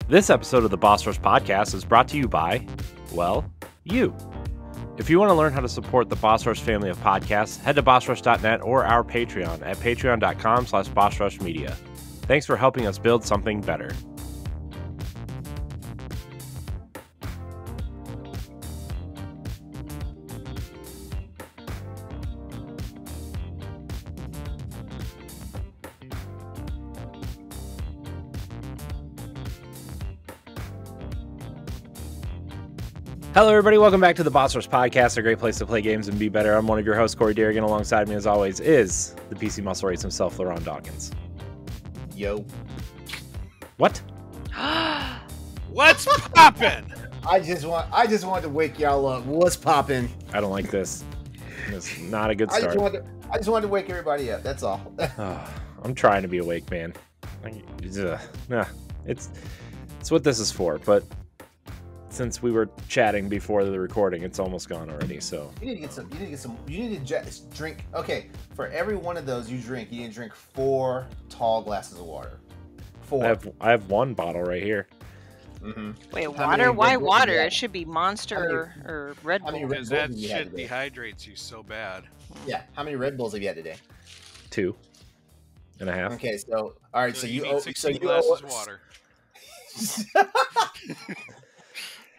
This episode of the Boss Rush Podcast is brought to you by, well, you. If you want to learn how to support the Boss Rush family of podcasts, head to bossrush.net or our Patreon at patreon.com/bossrushmedia. Thanks for helping us build something better. Hello, everybody. Welcome back to the Boss Rush Podcast, a great place to play games and be better. I'm one of your hosts, Corey Derrigan. Alongside me, as always, is the PC muscle race himself, LeRon Dawkins. Yo. What? What's poppin'? I just wanted to wake y'all up. What's poppin'? I don't like this. It's not a good I start. just wanted to wake everybody up. That's all. I'm trying to be awake, man. It's what this is for, but since we were chatting before the recording, it's almost gone already. So You need to drink. Okay, for every one of those you drink, you need to drink 4 tall glasses of water. 4. I have one bottle right here. Mm-hmm. Wait, How water? many Why Red Bulls water? do you have? It should be Monster or Red how many Bull. Red Because Bulls that have you had shit today? dehydrates you so bad. Yeah. How many Red Bulls have you had today? 2.5. Okay, so all right, so you need owe 16 you glasses owe of water.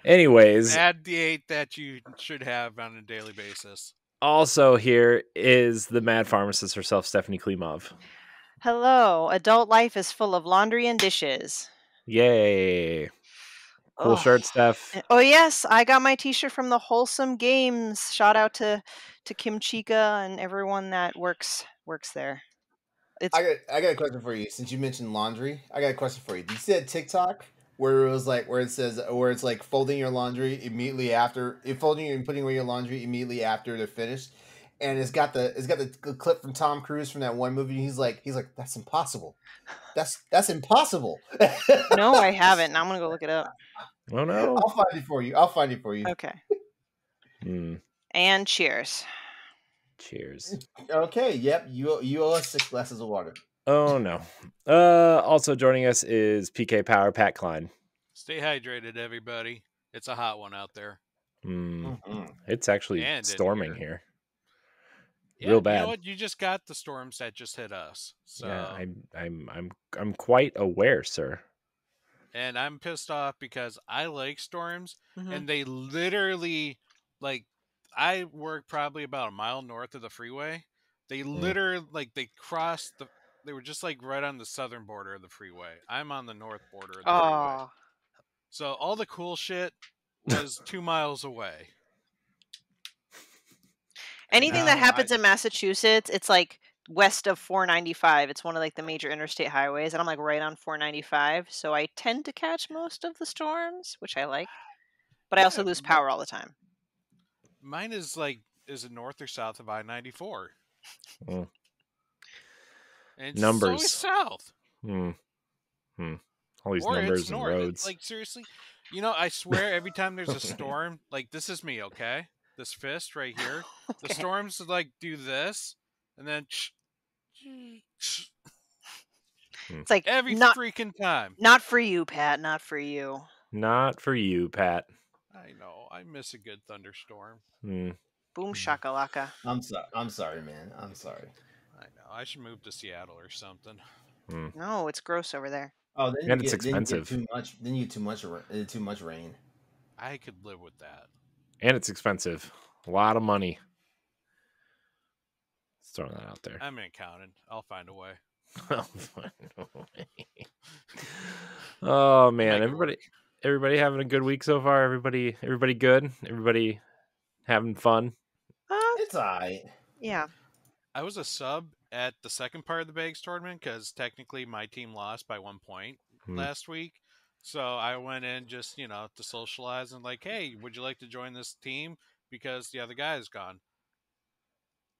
Anyways, Add the 8 that you should have on a daily basis. also here is the mad pharmacist herself, Stephanie Klimov. Hello, adult life is full of laundry and dishes. Yay! Cool Oh. shirt, Steph. Oh yes, I got my T-shirt from the Wholesome Games. Shout out to Kim Chica and everyone that works there. It's I got a question for you. Since you mentioned laundry, I got a question for you. Did you see that TikTok where it was like where it's like folding your laundry immediately after folding and putting away your laundry immediately after they're finished, and it's got the clip from Tom Cruise from that one movie. And he's like that's impossible. That's impossible. no, I haven't. Now I'm gonna go look it up. Oh no! I'll find it for you. Okay. Mm, And cheers. cheers. Okay. Yep. You owe us 6 glasses of water. Oh no. Also joining us is PK Power, Pat Klein. Stay hydrated, everybody. It's a hot one out there. Mm-hmm. It's actually And in storming here. here. Yeah, Real bad. You know what? You just got the storms that just hit us. So, Yeah, I'm quite aware, sir. and I'm pissed off because I like storms, Mhm. and they literally, like, I work probably about a mile north of the freeway. They literally, like, they crossed they were just like right on the southern border of the freeway. I'm on the north border of the freeway. Oh, So all the cool shit was 2 miles away. anything that now happens in Massachusetts, it's like west of 495. It's one of like the major interstate highways, and I'm like right on 495, so I tend to catch most of the storms, which I like. But I also lose power all the time. Mine is like, is it north or south of I-94? Mm. And it's Numbers. always south. All these Or numbers it's and north. roads. Like, seriously, I swear every time there's a storm, like, this is me, okay? This fist right here. The Okay. storms like do this, and then It's like every not freaking time. for you, Pat. Not for you. Not for you, Pat. I know. I miss a good thunderstorm. Mm. Boom shakalaka. I'm sorry, man. I'm sorry. I know. I should move to Seattle or something. No, it's gross over there. Oh, then And you it's get, then you get expensive. too much. Then you get too much rain. I could live with that. And it's expensive. A lot of money. Just throwing that out there. I'm an accountant. I'll find a way. Oh man, Make it everybody having a good week so far. Everybody good. Everybody having fun. It's alright. Yeah. I was a sub at the second part of the Bags tournament because technically my team lost by 1 point last week. So I went in just, to socialize and like, hey, would you like to join this team? Because the other guy is gone.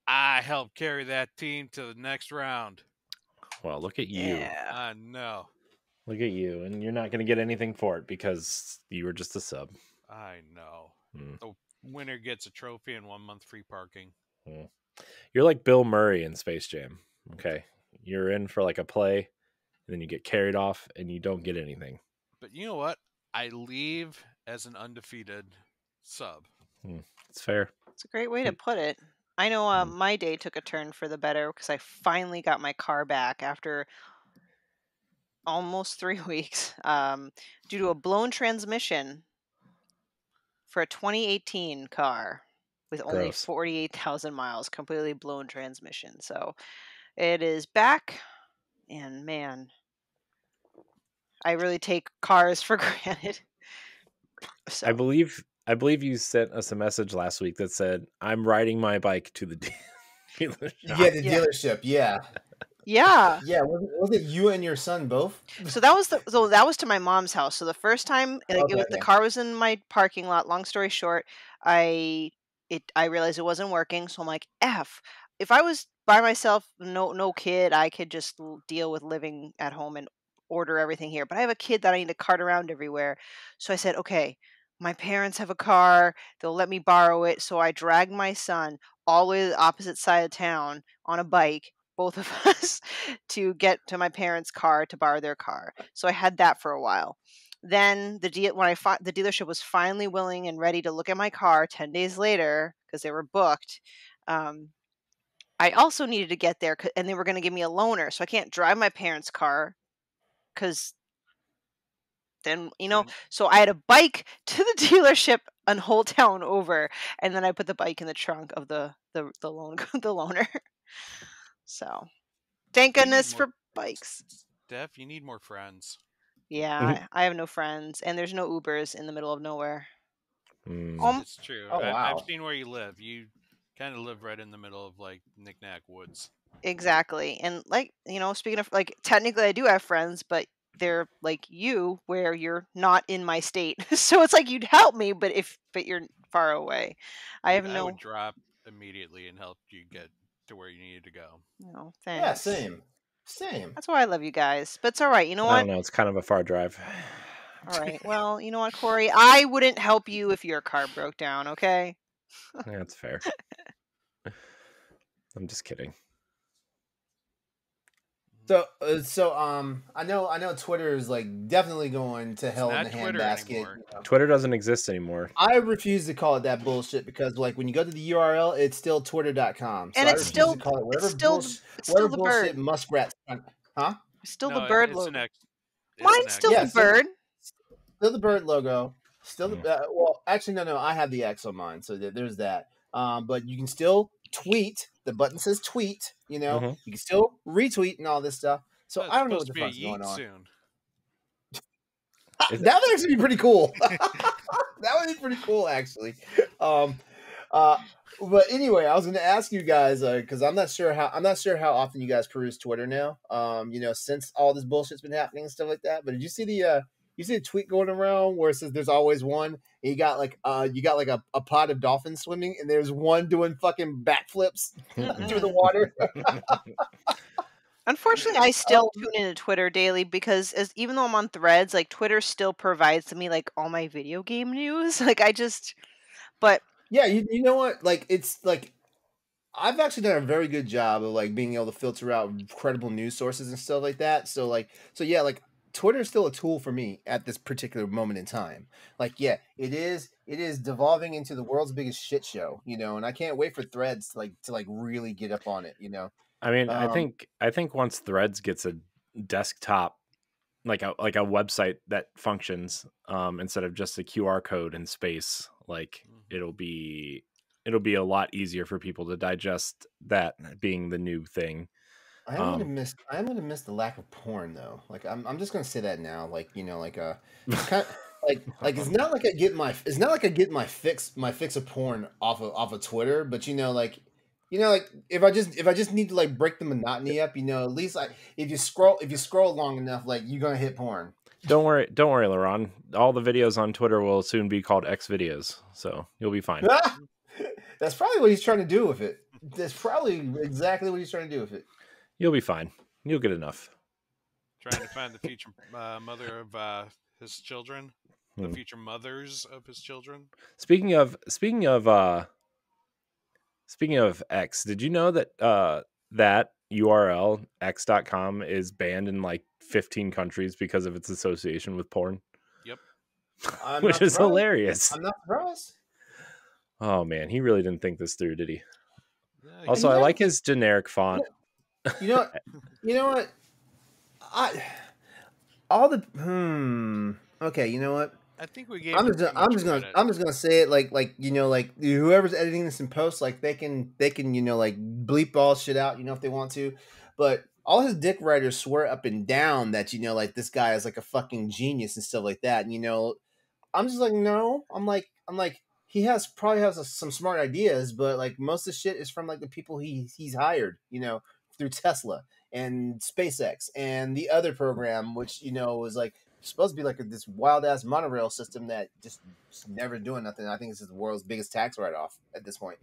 I helped carry that team to the next round. Well, look at you. Yeah. I know. Look at you. And you're not going to get anything for it because you were just a sub. I know. The winner gets a trophy and 1 month free parking. You're like Bill Murray in Space Jam. Okay. You're in for like a play, and then you get carried off and you don't get anything. But you know what? I leave as an undefeated sub. It's fair. It's a great way to put it. I know my day took a turn for the better because I finally got my car back after almost 3 weeks due to a blown transmission for a 2018 car with only Gross. 48,000 miles, completely blown transmission. So it is back, and man, I really take cars for granted. So I believe you sent us a message last week that said, "I'm riding my bike to the dealership." Yeah, the dealership. Yeah. yeah. Yeah. Was it you and your son both? So that was to my mom's house. So the first time, like Okay, the okay. car was in my parking lot. Long story short, I realized it wasn't working. So I'm like, F. If I was by myself, no kid, I could just deal with living at home and order everything here. But I have a kid that I need to cart around everywhere. So I said, okay, my parents have a car. They'll let me borrow it. So I dragged my son all the way to the opposite side of town on a bike, both of us, to get to my parents' car to borrow their car. So I had that for a while. Then the dealership was finally willing and ready to look at my car 10 days later because they were booked. I also needed to get there and they were going to give me a loaner. So I can't drive my parents' car because then, so I had a bike to the dealership a whole town over. And then I put the bike in the trunk of the loaner. So thank You need goodness more- for bikes. Steph, you need more friends. Yeah, I have no friends, and there's no Ubers in the middle of nowhere. It's true. Oh, wow. I've seen where you live. You kind of live right in the middle of like knickknack woods. Exactly, and like speaking of like, technically I do have friends, but they're like you, where you're not in my state. So it's like you'd help me, but you're far away. I have I no. would drop immediately and help you get to where you needed to go. No, Yeah, thanks. same. That's why I love you guys. But it's all right. You know I what? don't know. It's kind of a far drive. All right. Well, you know what, Corey? I wouldn't help you if your car broke down. Okay. Yeah, that's fair. I'm just kidding. So I know Twitter is like definitely going to hell in not the Twitter handbasket. anymore. Twitter doesn't exist anymore. I refuse to call it that bullshit because like when you go to the URL, it's still twitter.com. So And I it's refuse still to call it whatever it's still bullshit, it's still the bullshit bird. muskrat. Huh? Still No, the bird it's logo. an X. Mine's still Yeah, the bird. Still the bird logo. Still the well, actually no, I have the X on mine, so there's that. But you can still tweet. The button says tweet. You know, you can still retweet and all this stuff. So It's I don't know what supposed the to be a fuck's going yeet on. soon. That would actually be pretty cool. That would be pretty cool, actually. But anyway, I was going to ask you guys because I'm not sure how often you guys peruse Twitter now. Since all this bullshit's been happening and stuff like that. But did you see the tweet going around where it says there's always one? And you got like a pod of dolphins swimming, and there's one doing fucking backflips through the water. Unfortunately, I still tune into Twitter daily because even though I'm on Threads, like Twitter still provides me like all my video game news. But yeah, you know what? Like it's like I've actually done a very good job of like being able to filter out credible news sources and stuff like that. So yeah, like Twitter is still a tool for me at this particular moment in time. Like, yeah, it is devolving into the world's biggest shit show, and I can't wait for Threads to really get up on it, I mean, I think once Threads gets a desktop, like a website that functions, instead of just a QR code in space, like it'll be a lot easier for people to digest that being the new thing. I am gonna miss the lack of porn though. Like I'm just gonna say that now. Like kind of, it's not like I get my fix of porn off of Twitter, but if I just need to like break the monotony up, at least if you scroll long enough, like you're gonna hit porn. Don't worry, LeRon. All the videos on Twitter will soon be called X videos, so you'll be fine. That's probably what he's trying to do with it. That's probably exactly what he's trying to do with it. You'll be fine. You'll get enough. Trying to find the future mother of his children, the future mothers of his children. Speaking of X, did you know that that URL x.com is banned in like 15 countries because of its association with porn? Yep. I'm which not is surprised. hilarious. I'm not surprised. Oh man, he really didn't think this through, did he? Yeah, Also, he I has like this- his generic font. You know what? You know what? All the Okay, you know what? I think we gave him too I'm much just gonna credit. I'm just gonna say it like like whoever's editing this in post, like they can like bleep all shit out, if they want to. But all his dick writers swear up and down that like this guy is like a fucking genius and stuff like that. And I'm just like, no. I'm like he probably has some smart ideas, but like most of the shit is from like the people he's hired, through Tesla and SpaceX and the other program, which was like supposed to be like this wild ass monorail system that just never doing nothing. I think this is the world's biggest tax write off at this point,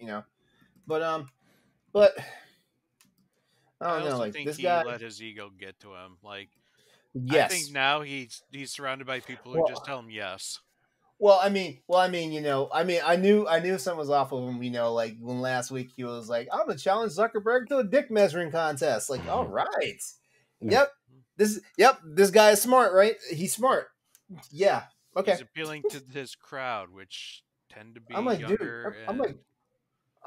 but I I don't know, also like think this he guy. let his ego get to him. Like, I think Yes. now he's surrounded by people who Well, just tell him yes. I mean, I knew something was off of him, like when last week he was like, I'm gonna challenge Zuckerberg to a dick measuring contest. Like, all right. Yep. This guy is smart, right? He's smart. Yeah. Okay. He's appealing to his crowd, which tend to be I'm like, dude, younger.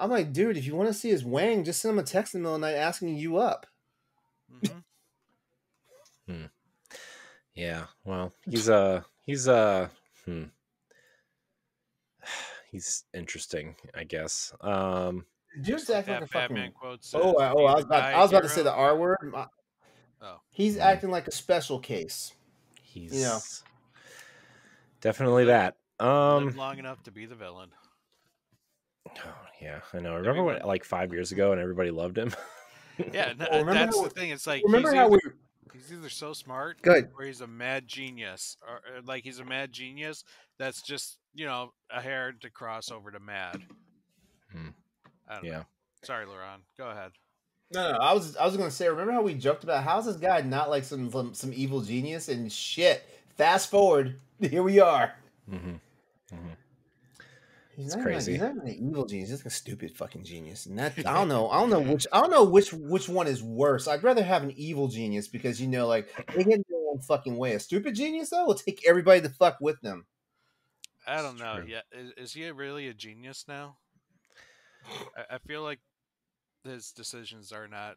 I'm like, dude, if you want to see his wang, just send him a text in the middle of the night asking you up. Yeah, well, he's interesting, I guess. Dude's like acting like that a Batman fucking. quote says, Oh, I was about to say the R word. Oh. He's acting like a special case. He's definitely that. Lived long enough to be the villain. Oh yeah, I know. I remember when, like 5 years ago, and everybody loved him. Yeah, Well, that's the thing. It's like he's either so smart, or he's a mad genius, or like he's a mad genius that's just a hair to cross over to mad. I don't know. Sorry, LeRon. Go ahead. No, I was gonna say. Remember how we joked about how's this guy not like some evil genius and shit? Fast forward, here we are. He's not crazy. He's not even an evil genius. He's like a stupid fucking genius. And that I don't know which one is worse. I'd rather have an evil genius because like they get in their own fucking way. A stupid genius though will take everybody the fuck with them. I don't know. Yeah, is he really a genius now? I feel like his decisions are not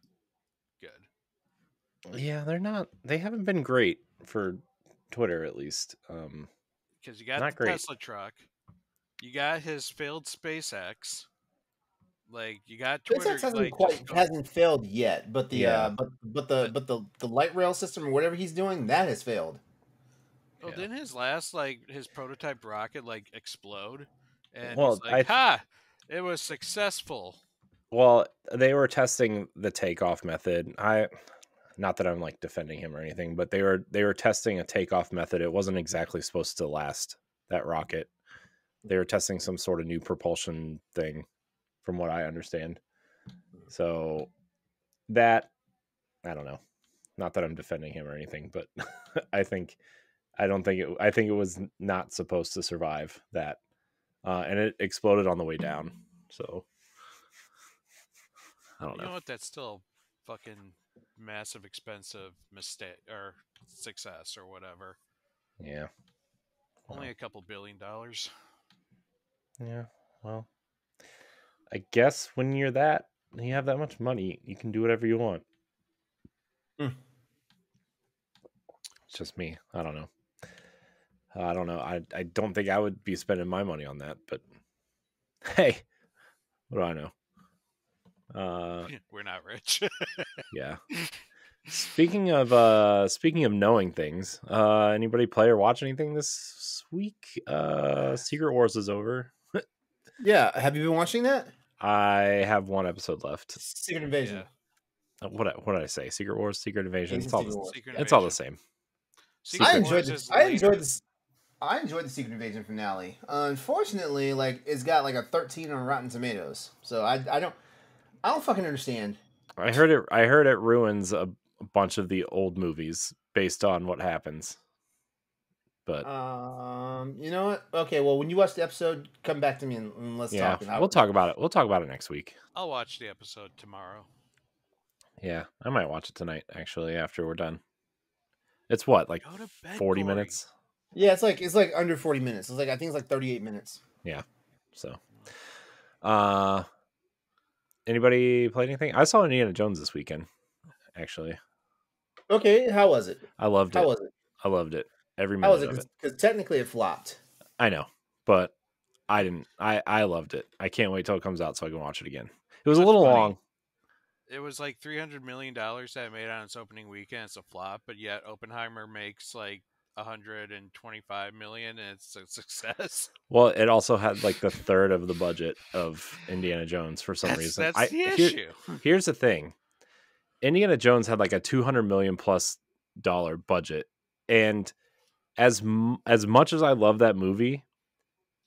good. Yeah, they're not. They haven't been great for Twitter, at least. Because you got not the great. Tesla truck, you got his failed SpaceX. Like you got Twitter. Hasn't failed yet, but the light rail system or whatever he's doing that has failed. Oh, didn't his last his prototype rocket explode? And well, he's like, it was successful. Well, they were testing the takeoff method. Not that I'm like defending him or anything, but they were testing a takeoff method. It wasn't exactly supposed to last, that rocket. They were testing some sort of new propulsion thing, from what I understand. So that, I don't know. Not that I'm defending him or anything, but I think it was not supposed to survive that. And it exploded on the way down. So I don't know. You know what? That's still a fucking massive, expensive mistake or success or whatever. Yeah. Only a couple $1 billion. Yeah. Well, I guess when you have that much money, you can do whatever you want. It's just me. I don't know. I don't think I would be spending my money on that, but hey, what do I know? We're not rich. Yeah. Speaking of knowing things, anybody play or watch anything this week? Secret Wars is over. Yeah, have you been watching that? I have one episode left. Secret Invasion. Yeah. What did I say? Secret Wars, Secret Invasion. It's all the same. I enjoyed the Secret Invasion finale. Unfortunately, it's got a 13 on Rotten Tomatoes. So I don't fucking understand. I heard it ruins a bunch of the old movies based on what happens. But you know what? Okay, well, when you watch the episode, come back to me and let's talk. We'll talk about it. We'll talk about it next week. I'll watch the episode tomorrow. Yeah, I might watch it tonight. Actually, after we're done. It's what 40 minutes. Yeah, it's like under 40 minutes. It's like I think it's like 38 minutes. Yeah. So, anybody play anything? I saw Indiana Jones this weekend. Actually, Okay, how was it? I loved How it. was it? I loved it. Every How was minute it? of it. Because technically it flopped. I know, but I didn't. I loved it. I can't wait till it comes out so I can watch it again. It was a What's little funny, long. it was like $300 million that it made on its opening weekend. It's a flop, but yet Oppenheimer makes like 125 million, and it's a success. Well, it also had like the third of the budget of Indiana Jones for some reason. That's the issue. Here's the thing: Indiana Jones had like a $200 million plus dollar budget, and as much as I love that movie,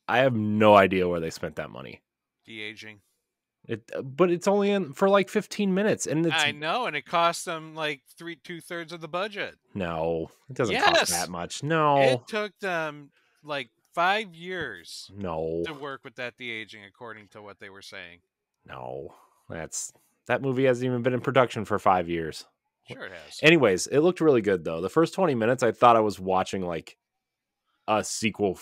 I have no idea where they spent that money. De-aging. But it's only in for like 15 minutes, and I know, and it cost them like 2/3 of the budget. no, it doesn't cost that much. No, It took them like 5 years no, to work with that de-aging, according to what they were saying. no. That movie hasn't even been in production for 5 years. Sure it has. Anyways, it looked really good though. The first 20 minutes, I thought I was watching like a sequel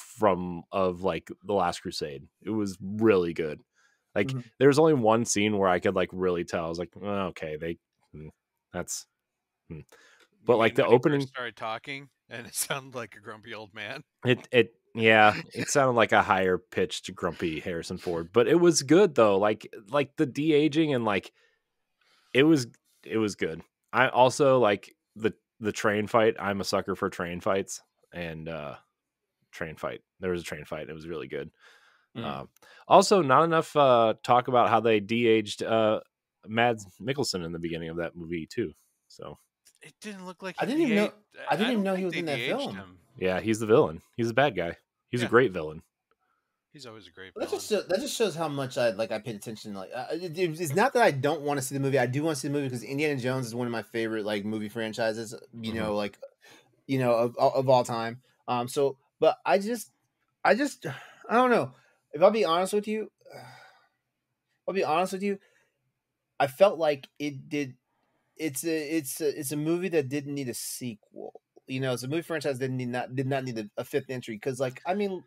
of like The Last Crusade. It was really good. Like there was only one scene where I could like really tell. I was like, oh, okay, that's. But like the opening started talking, and it sounded like a grumpy old man. It sounded like a higher pitched grumpy Harrison Ford, but it was good though. Like the de-aging and like it was good. I also like the train fight. I'm a sucker for train fights, and train fight. There was a train fight. It was really good. Also, not enough talk about how they de-aged Mads Mikkelsen in the beginning of that movie too. So it didn't look like I didn't even know he was in that film. Yeah, he's the villain. He's a bad guy. He's a great villain. He's always a great villain. That just shows how much I paid attention. Like, it's not that I don't want to see the movie. I do want to see the movie because Indiana Jones is one of my favorite like movie franchises. Of all time. But I don't know. If I'll be honest with you, I felt like it did. It's a movie that didn't need a sequel. It's a movie franchise that did not need a fifth entry because, like, I mean,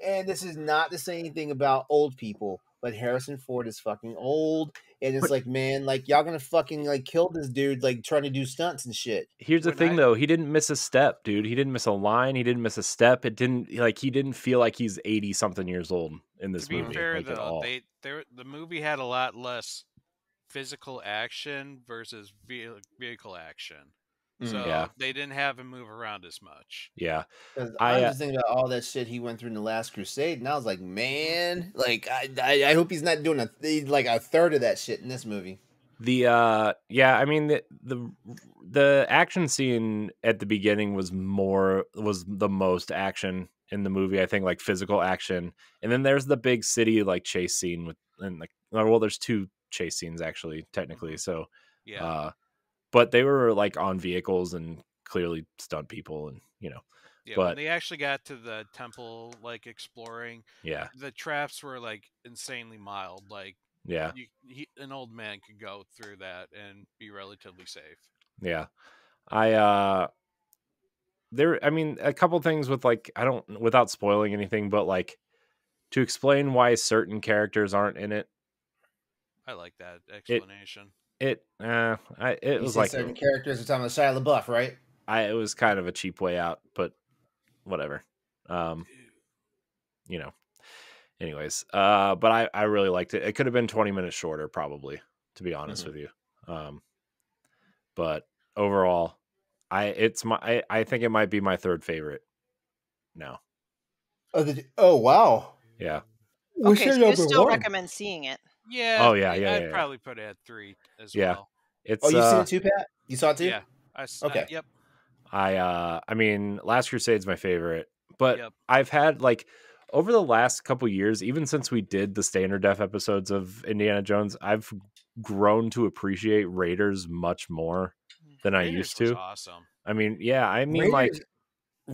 and this is not to say anything about old people, but Harrison Ford is fucking old, and it's like, man, like y'all gonna fucking like kill this dude, like trying to do stunts and shit. Here's the thing, though, he didn't miss a step, dude. He didn't miss a line. He didn't miss a step. He didn't feel like he's 80 something years old in this movie. To be fair, like, though, at all. the movie had a lot less physical action versus vehicle action. So they didn't have him move around as much. Yeah. I'm just thinking about all that shit he went through in The Last Crusade, and I was like, man, like I hope he's not doing a third of that shit in this movie. I mean the action scene at the beginning was the most action in the movie, I think, like physical action. And then there's the big city like chase scene there's two chase scenes actually technically. So but they were like on vehicles and clearly stunt people, and but when they actually got to the temple, like exploring, the traps were like insanely mild. Like an old man could go through that and be relatively safe. Yeah, I mean, a couple things with like without spoiling anything, but like to explain why certain characters aren't in it. I like that explanation. It was like certain characters are talking about Shia LaBeouf, right? It was kind of a cheap way out, but whatever. Anyways, but I really liked it. It could have been 20 minutes shorter, probably, to be honest with you. But overall, I think it might be my third favorite now. Oh wow. Yeah. Okay, so you still recommend seeing it? Yeah. Oh yeah, I'd probably put it at 3 as well. It's you've seen it too, Pat? You saw it too? Yeah. Okay. Yep. I mean, Last Crusade's my favorite, but I've had like over the last couple years, even since we did the standard def episodes of Indiana Jones, I've grown to appreciate Raiders much more than I used to. Awesome. I mean, Raiders,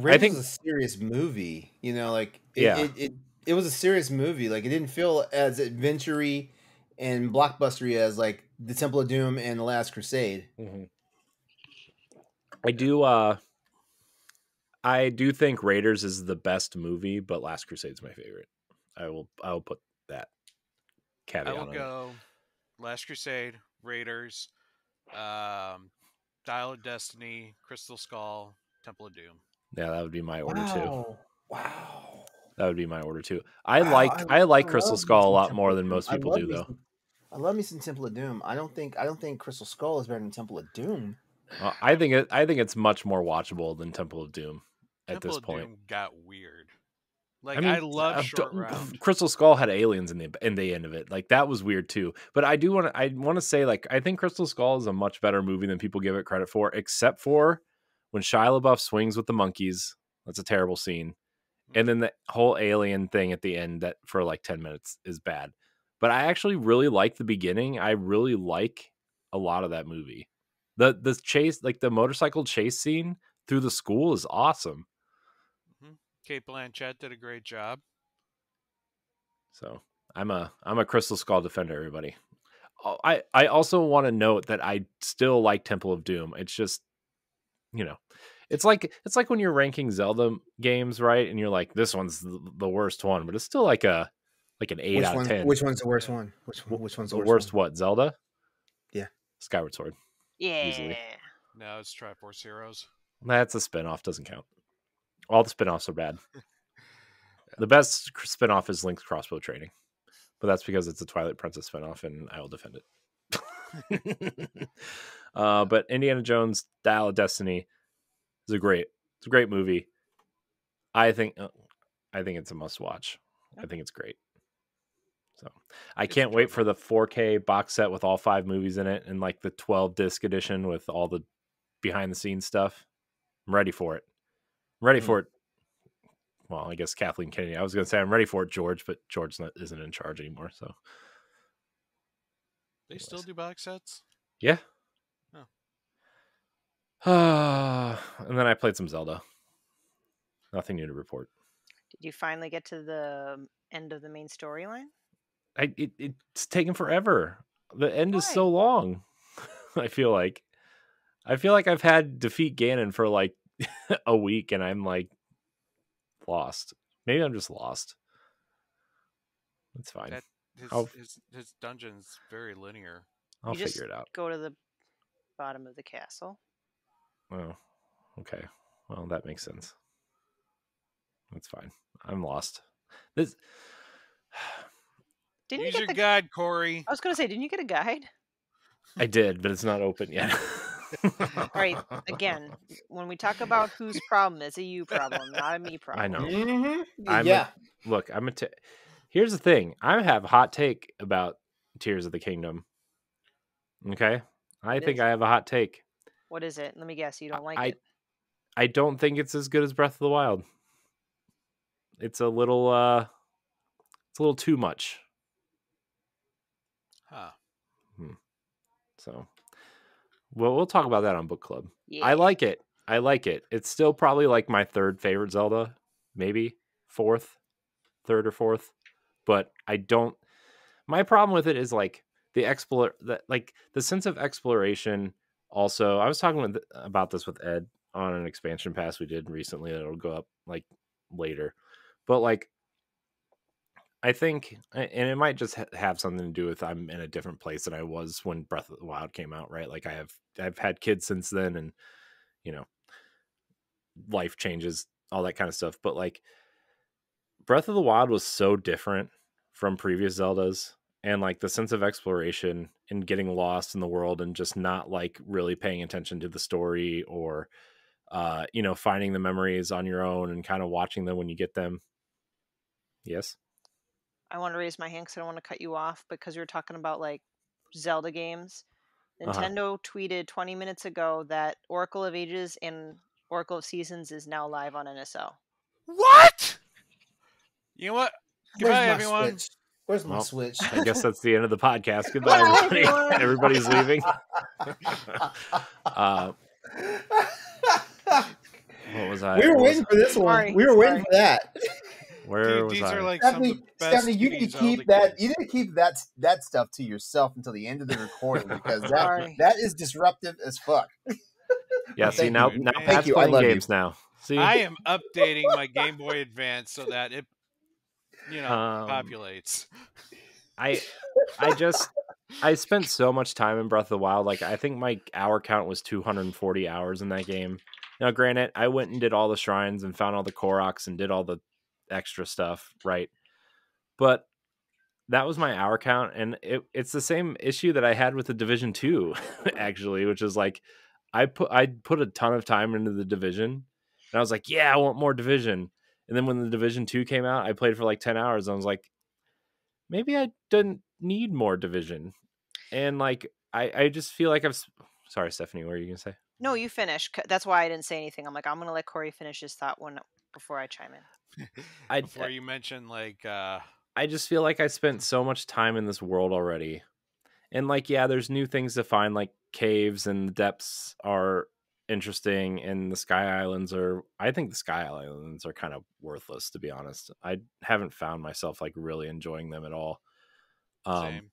I think was a serious movie. It was a serious movie. Like, it didn't feel as adventure-y and blockbustery as like the Temple of Doom and the Last Crusade. I do. I do think Raiders is the best movie, but Last Crusade's my favorite. I will put that caveat I will on it. go Last Crusade, Raiders, Dial of Destiny, Crystal Skull, Temple of Doom. Yeah, that would be my order too. Wow. That would be my order too. I Wow, like I Crystal love me Skull a some lot Temple more of than Doom. most people do, though. I love me some Temple of Doom. I don't think Crystal Skull is better than Temple of Doom. I think it's much more watchable than Temple of Doom at Temple this of point. Doom got weird. Like I mean, I love Short Round. Crystal Skull had aliens in the end of it. Like that was weird too. But I want to say, like, I think Crystal Skull is a much better movie than people give it credit for, except for when Shia LaBeouf swings with the monkeys. That's a terrible scene. And then the whole alien thing at the end that for like 10 minutes is bad. But I actually really like the beginning. I really like a lot of that movie. The chase, like the motorcycle chase scene through the school is awesome. Kate Blanchett did a great job. So I'm a Crystal Skull defender, everybody. I also want to note that I still like Temple of Doom. It's just, it's like when you're ranking Zelda games, right? And you're like, this one's the worst one, but it's still like an 8 out of 10. Which one's the worst one? Which one's the worst one? What, Zelda? Yeah. Skyward Sword. Yeah. Easily. No, it's Triforce Heroes. That's a spinoff, doesn't count. All the spinoffs are bad. The best spinoff is Link's Crossbow Training, but that's because it's a Twilight Princess spinoff, and I will defend it. But Indiana Jones: Dial of Destiny is a great movie. I think it's a must watch. I think it's great. So I can't wait for the 4K box set with all 5 movies in it, and like the 12 disc edition with all the behind the scenes stuff. I'm ready for it. I'm ready for it. Well, I guess Kathleen Kennedy. I was going to say I'm ready for it, George, but George isn't in charge anymore. So they still do box sets. Yeah. Oh. And then I played some Zelda. Nothing new to report. Did you finally get to the end of the main storyline? It's taken forever. The end is so long. I feel like I've had defeat Ganon for like a week, and I'm like lost. Maybe I'm just lost. It's fine. His dungeon's very linear. I'll figure it out. Go to the bottom of the castle. Oh, okay. Well, that makes sense. That's fine. I'm lost. Didn't Use you your get guide, Corey. I was going to say, didn't you get a guide? I did, but it's not open yet. All right. Again, when we talk about whose problem, it's a you problem, not a me problem. I know. Mm-hmm. Here's the thing. I have a hot take about Tears of the Kingdom. Okay? I think I have a hot take. What is it? Let me guess. You don't like it. I don't think it's as good as Breath of the Wild. It's a little too much. Huh. So, well, we'll talk about that on book club. Yeah. I like it. It's still probably like my 3rd favorite Zelda, maybe 4th, 3rd or 4th. But I don't. My problem with it is like the sense of exploration. Also, I was talking about this with Ed on an expansion pass we did recently that'll go up like later. But like, I think, and it might just have something to do with I'm in a different place than I was when Breath of the Wild came out, right? Like I've had kids since then, and life changes, all that kind of stuff. But like, Breath of the Wild was so different from previous Zeldas, and like the sense of exploration and getting lost in the world and just not like really paying attention to the story or finding the memories on your own and kind of watching them when you get them. Yes. I want to raise my hand because I don't want to cut you off because you were talking about like Zelda games. Nintendo tweeted 20 minutes ago that Oracle of Ages and Oracle of Seasons is now live on NSO. What? You know what? Goodbye, everyone. Switch? Where's my Switch? I guess that's the end of the podcast. Goodbye, everybody. Everybody's leaving. What was I? We were waiting for this one. We were waiting for that. Where was these I? are like some of the best Stephanie, you need to keep Zelda that. You need to keep that stuff to yourself until the end of the recording because that is disruptive as fuck. Yeah. See now thank Pat's you. I playing love games you. now. See, I am updating my Game Boy Advance so that it, um, populates. I I spent so much time in Breath of the Wild. Like, I think my hour count was 240 hours in that game. Now, granted, I went and did all the shrines and found all the Koroks and did all the extra stuff, right? But that was my hour count, and it's the same issue that I had with the Division 2, actually, which is like I put a ton of time into the Division, and I was like, yeah, I want more Division. And then when the Division 2 came out, I played for like 10 hours, and I was like, maybe I didn't need more Division. And like I just feel like sorry, Stephanie, what were you gonna say? No, you finish. That's why I didn't say anything. I'm like, I'm gonna let Corey finish his thought before I chime in. I Before you mention, like, I just feel like I spent so much time in this world already. And like, yeah, there's new things to find, like caves, and the depths are interesting, and I think the Sky Islands are kind of worthless, to be honest. I haven't found myself like really enjoying them at all. same.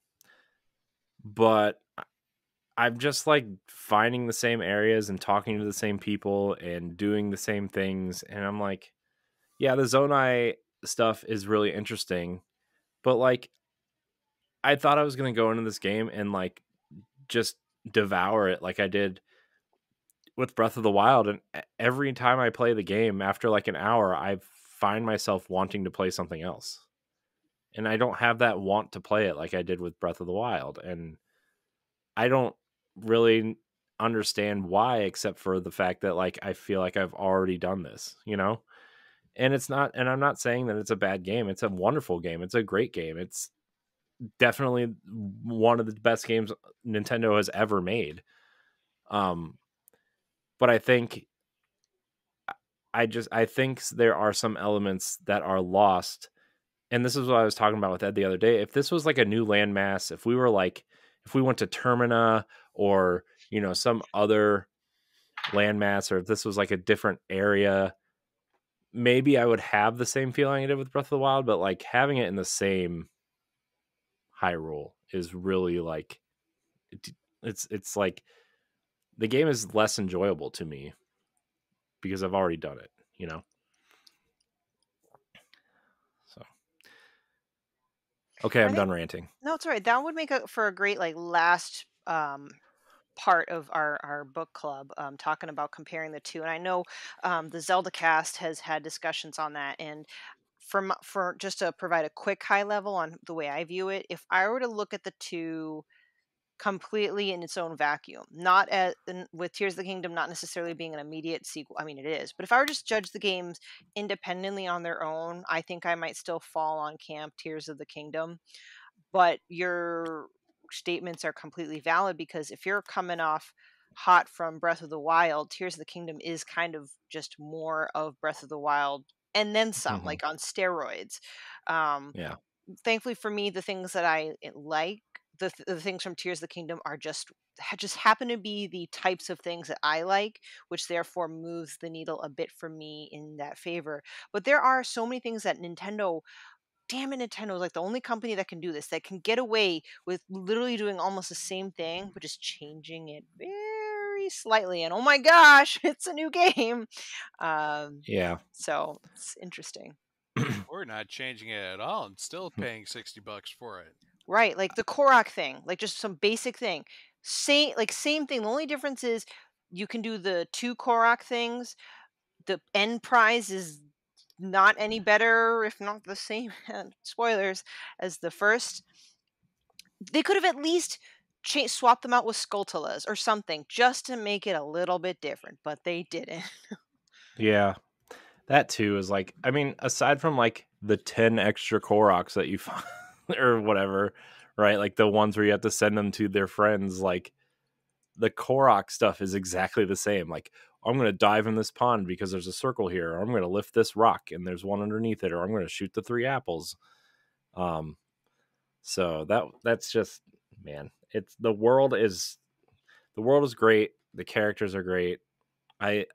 But I'm just like finding the same areas and talking to the same people and doing the same things. And I'm like, yeah, the Zonai stuff is really interesting. But like, I thought I was going to go into this game and like just devour it like I did with Breath of the Wild. And every time I play the game after like an hour, I find myself wanting to play something else. And I don't have that want to play it like I did with Breath of the Wild. And I don't really understand why, except for the fact that like I feel like I've already done this, you know? And it's not, and I'm not saying that it's a bad game. It's a wonderful game. It's a great game. It's definitely one of the best games Nintendo has ever made. But I think there are some elements that are lost. And this is what I was talking about with Ed the other day. If this was like a new landmass, if we went to Termina, or, some other landmass, or if this was like a different area, maybe I would have the same feeling I did with Breath of the Wild. But like having it in the same Hyrule is really like, it's like the game is less enjoyable to me because I've already done it. So okay, I'm done ranting. No, it's all right. That would make for a great like last part of our book club, talking about comparing the two. And I know the Zelda cast has had discussions on that. And for just to provide a quick high level on the way I view it, if I were to look at the two completely in its own vacuum, not with Tears of the Kingdom not necessarily being an immediate sequel. I mean, it is, but if I were just judge the games independently on their own, I think I might still fall on camp Tears of the Kingdom. But your statements are completely valid, because if you're coming off hot from Breath of the Wild, Tears of the Kingdom is kind of just more of Breath of the Wild and then some, like on steroids. Yeah. Thankfully for me, the things that I like, the things from Tears of the Kingdom are just happen to be the types of things that I like, which therefore moves the needle a bit for me in that favor. But there are so many things that Nintendo, damn it, Nintendo is like the only company that can do this, that can get away with literally doing almost the same thing, but just changing it very slightly. And oh my gosh, it's a new game. Yeah. So it's interesting. We're not changing it at all and still paying $60 for it. Right, like the Korok thing, like just some basic thing. Same thing. The only difference is you can do the two Korok things. The end prize is not any better, if not the same, spoilers, as the first. They could have at least swapped them out with Skulltulas or something, just to make it a little bit different, but they didn't. Yeah. That too is like, I mean, aside from like the 10 extra Koroks that you find or whatever, right? Like the ones where you have to send them to their friends, like the Korok stuff is exactly the same. Like, I'm going to dive in this pond because there's a circle here, or I'm going to lift this rock and there's one underneath it, or I'm going to shoot the 3 apples. So that's just, man, the world is great. The characters are great. I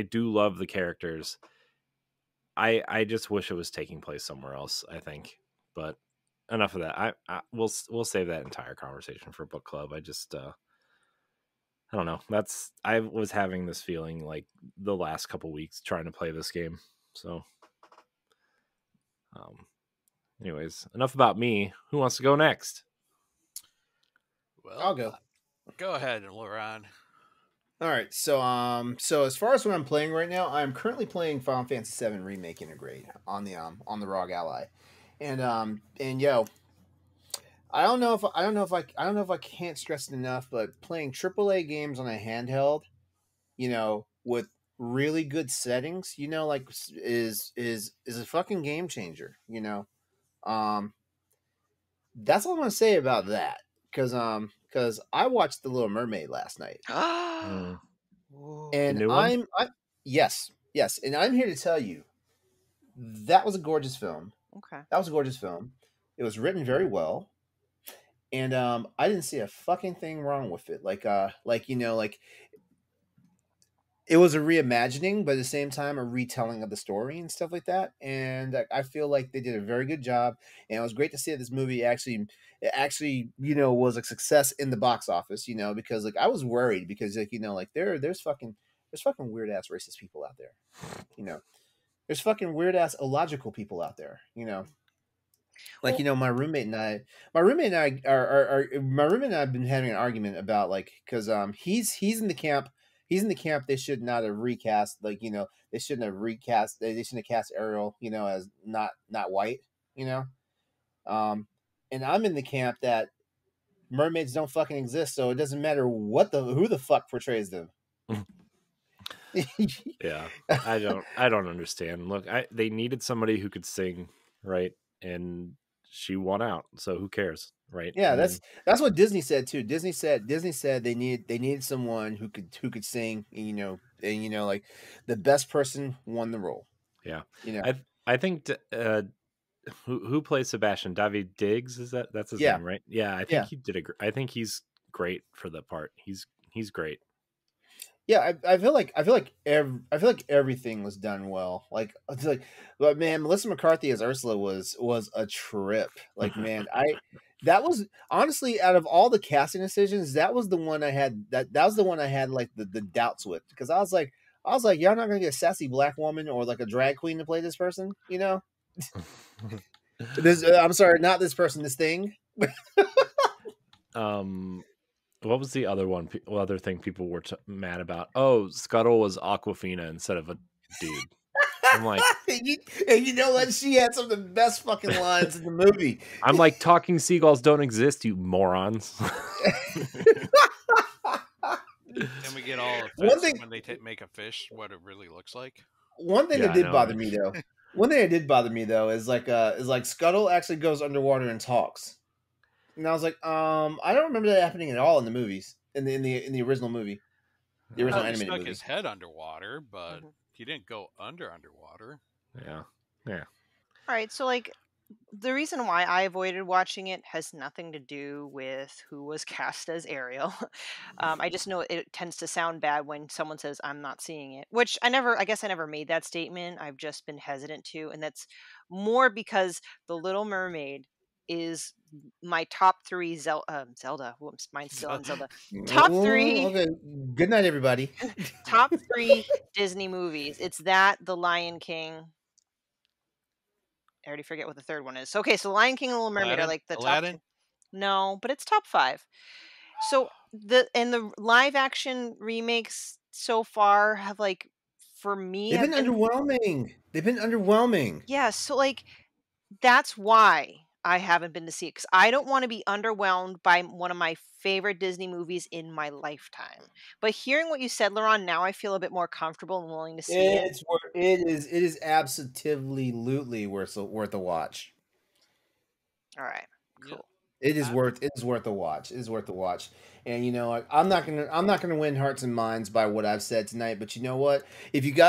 do love the characters. I just wish it was taking place somewhere else, I think. But enough of that. We'll save that entire conversation for book club. I just I don't know. I was having this feeling like the last couple weeks trying to play this game. So, anyways, enough about me. Who wants to go next? Well, I'll go. Go ahead, LeRon. All right, so as far as what I'm playing right now, I'm currently playing Final Fantasy VII Remake Integrate on the ROG Ally, and yo, I don't know if I can't stress it enough, but playing AAA games on a handheld, with really good settings, like is a fucking game changer. That's all I'm gonna say about that, because I watched The Little Mermaid last night. The And new one? yes, and I'm here to tell you that was a gorgeous film. Okay. That was a gorgeous film. It was written very well, and I didn't see a fucking thing wrong with it. Like it was a reimagining, but at the same time a retelling of the story and stuff like that. And I feel like they did a very good job. And it was great to see that this movie actually was a success in the box office. Because like I was worried because like there's fucking weird ass racist people out there. There's fucking weird ass illogical people out there. Like my roommate and I have been having an argument about like because he's in the camp. He's in the camp. They should not have recast. They shouldn't have recast. They shouldn't have cast Ariel. As not white. And I'm in the camp that mermaids don't fucking exist. So it doesn't matter who the fuck portrays them. Yeah, I don't understand. Look, they needed somebody who could sing, right? And she won out. So who cares, right? Yeah, that's what Disney said too. Disney said they needed someone who could sing. Like the best person won the role. Yeah, I think who plays Sebastian? David Diggs, that's his name, right? Yeah, I think he did I think he's great for the part. He's great. Yeah, I feel like everything was done well. But man, Melissa McCarthy as Ursula was a trip. Like, man, that was honestly out of all the casting decisions, that was the one I had that was the one I had like the doubts with, because I was like, y'all not gonna get a sassy black woman or like a drag queen to play this person, I'm sorry, not this person, this thing. What was the other thing people were mad about? Oh, Scuttle was Aquafina instead of a dude. I'm like, and you know what? She had some of the best fucking lines in the movie. I'm like, talking seagulls don't exist, you morons. Can we get all offensive when they make a fish what it really looks like? One thing that did bother me though. One thing that did bother me though is like Scuttle actually goes underwater and talks. And I was like, I don't remember that happening at all in the movies, in the original movie, the original animated movie. He stuck his head underwater, but he didn't go underwater. Yeah. All right, so like the reason why I avoided watching it has nothing to do with who was cast as Ariel. I just know it tends to sound bad when someone says I'm not seeing it, which I guess I never made that statement. I've just been hesitant to, and that's more because The Little Mermaid is my top 3 Zelda. Whoops, mine's still on Zelda. Top 3. Okay. Good night, everybody. Top 3 Disney movies. It's that, The Lion King. I already forget what the third one is. So, okay, so Lion King and Little Mermaid are like the top 2. No, but it's top 5. So the live action remakes so far have like, for me, they've been underwhelming. They've been underwhelming. Yeah, so like that's why I haven't been to see it, because I don't want to be underwhelmed by one of my favorite Disney movies in my lifetime. But hearing what you said, LeRon, now I feel a bit more comfortable and willing to see it. It is absolutely worth a watch. All right, cool. It is worth a watch. It is worth a watch. And I'm not gonna win hearts and minds by what I've said tonight. But you know what? If you're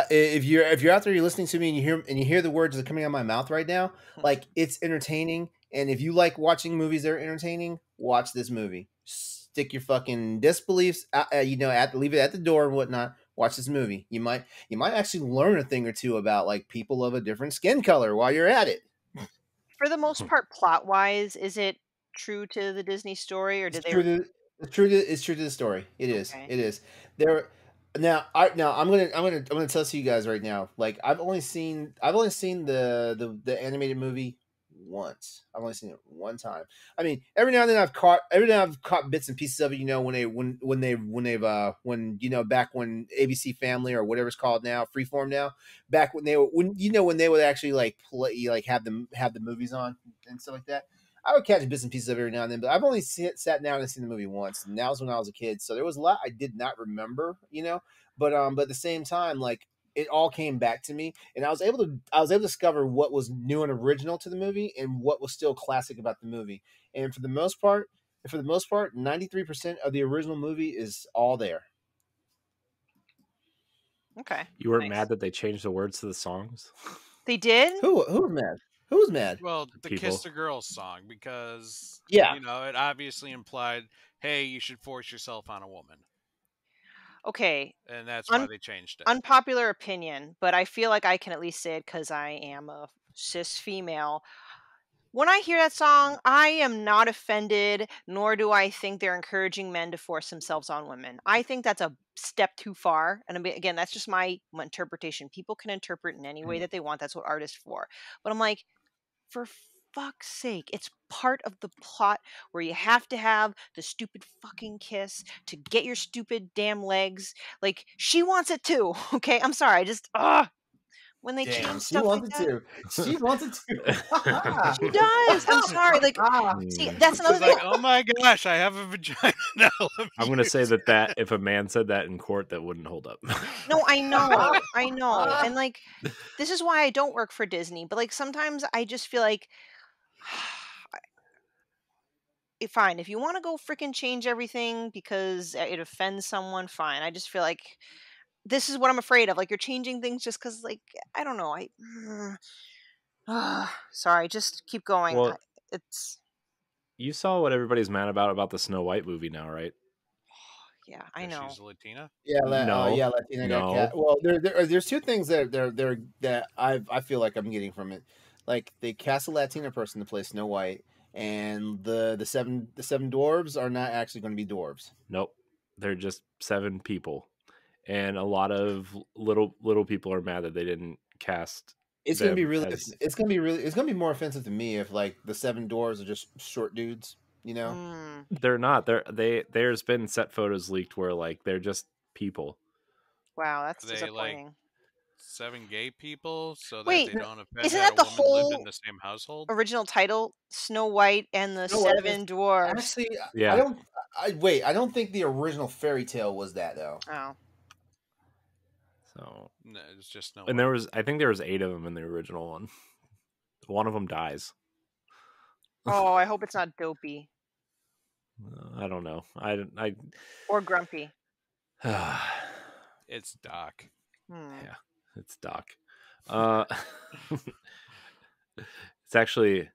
out there, you're listening to me, and you hear the words that are coming out of my mouth right now, like, it's entertaining. And if you like watching movies that are entertaining, watch this movie. Stick your fucking disbeliefs, leave it at the door and whatnot. Watch this movie. You might actually learn a thing or two about like people of a different skin color while you're at it. For the most part, plot wise, is it true to the Disney story, or did they? It's true to the story. It is. Okay. It is. There now I'm gonna tell you guys right now. Like I've only seen the animated movie once. I've only seen it one time. I mean, every now and then I've caught bits and pieces of it. You know, when back when ABC Family or whatever it's called now, Freeform now, back when when they would actually like play like have the movies on and stuff like that. I would catch bits and pieces of it every now and then, but I've only sat down and seen the movie once, and that was when I was a kid. So there was a lot I did not remember, but at the same time, like it all came back to me, and I was able to discover what was new and original to the movie, and what was still classic about the movie. And for the most part, 93% of the original movie is all there. Okay. You weren't Nice. mad that they changed the words to the songs? They did? Who was mad? Who was mad? Well, the People. Kiss the Girls song, because Yeah. it obviously implied, hey, you should force yourself on a woman, Okay. and that's why they changed it. Unpopular opinion, but I feel like I can at least say it because I am a cis female. When I hear that song, I am not offended, nor do I think they're encouraging men to force themselves on women. I think that's a step too far. And again, that's just my interpretation. People can interpret in any way that they want. That's what art is for. But I'm like, for fuck's sake, it's part of the plot where you have to have the stupid fucking kiss to get your stupid damn legs. Like, she wants it too. Okay, I'm sorry. I just, when they change She stuff like wants it that. too. She wants it too. She does. I'm sorry. Like, see, that's another It's thing. like, oh my gosh, I have a vagina now. I'm going to say that if a man said that in court, that wouldn't hold up. No, I know. And like, this is why I don't work for Disney. But like, sometimes I just feel like, fine, if you want to go freaking change everything because it offends someone, fine. I just feel like this is what I'm afraid of. Like, you're changing things just because, like, I don't know. Sorry, just keep going. Well, It's you saw what everybody's mad about the Snow White movie now, right? yeah, I know. She's Latina. Latina got cat. Well, there's two things that I feel like I'm getting from it. Like they cast a Latina person to play Snow White, and the seven dwarves are not actually going to be dwarves. Nope, they're just 7 people, and a lot of little people are mad that they didn't cast. It's gonna be really. It's gonna be more offensive to me if like the 7 dwarves are just short dudes. They're not. There's been set photos leaked where like they're just people. Wow, that's Like disappointing. 7 gay people, so that Wait, they don't offend isn't that that a the woman lived whole in the same household. Original title? Snow White and the 7 Dwarfs. Actually, Yeah. I don't think the original fairy tale was that though. Oh. So No, it's just Snow and White. I think there was 8 of them in the original one. One of them dies. Oh, I hope it's not Dopey I don't know. I or Grumpy. It's Doc. Yeah, it's Doc. It's actually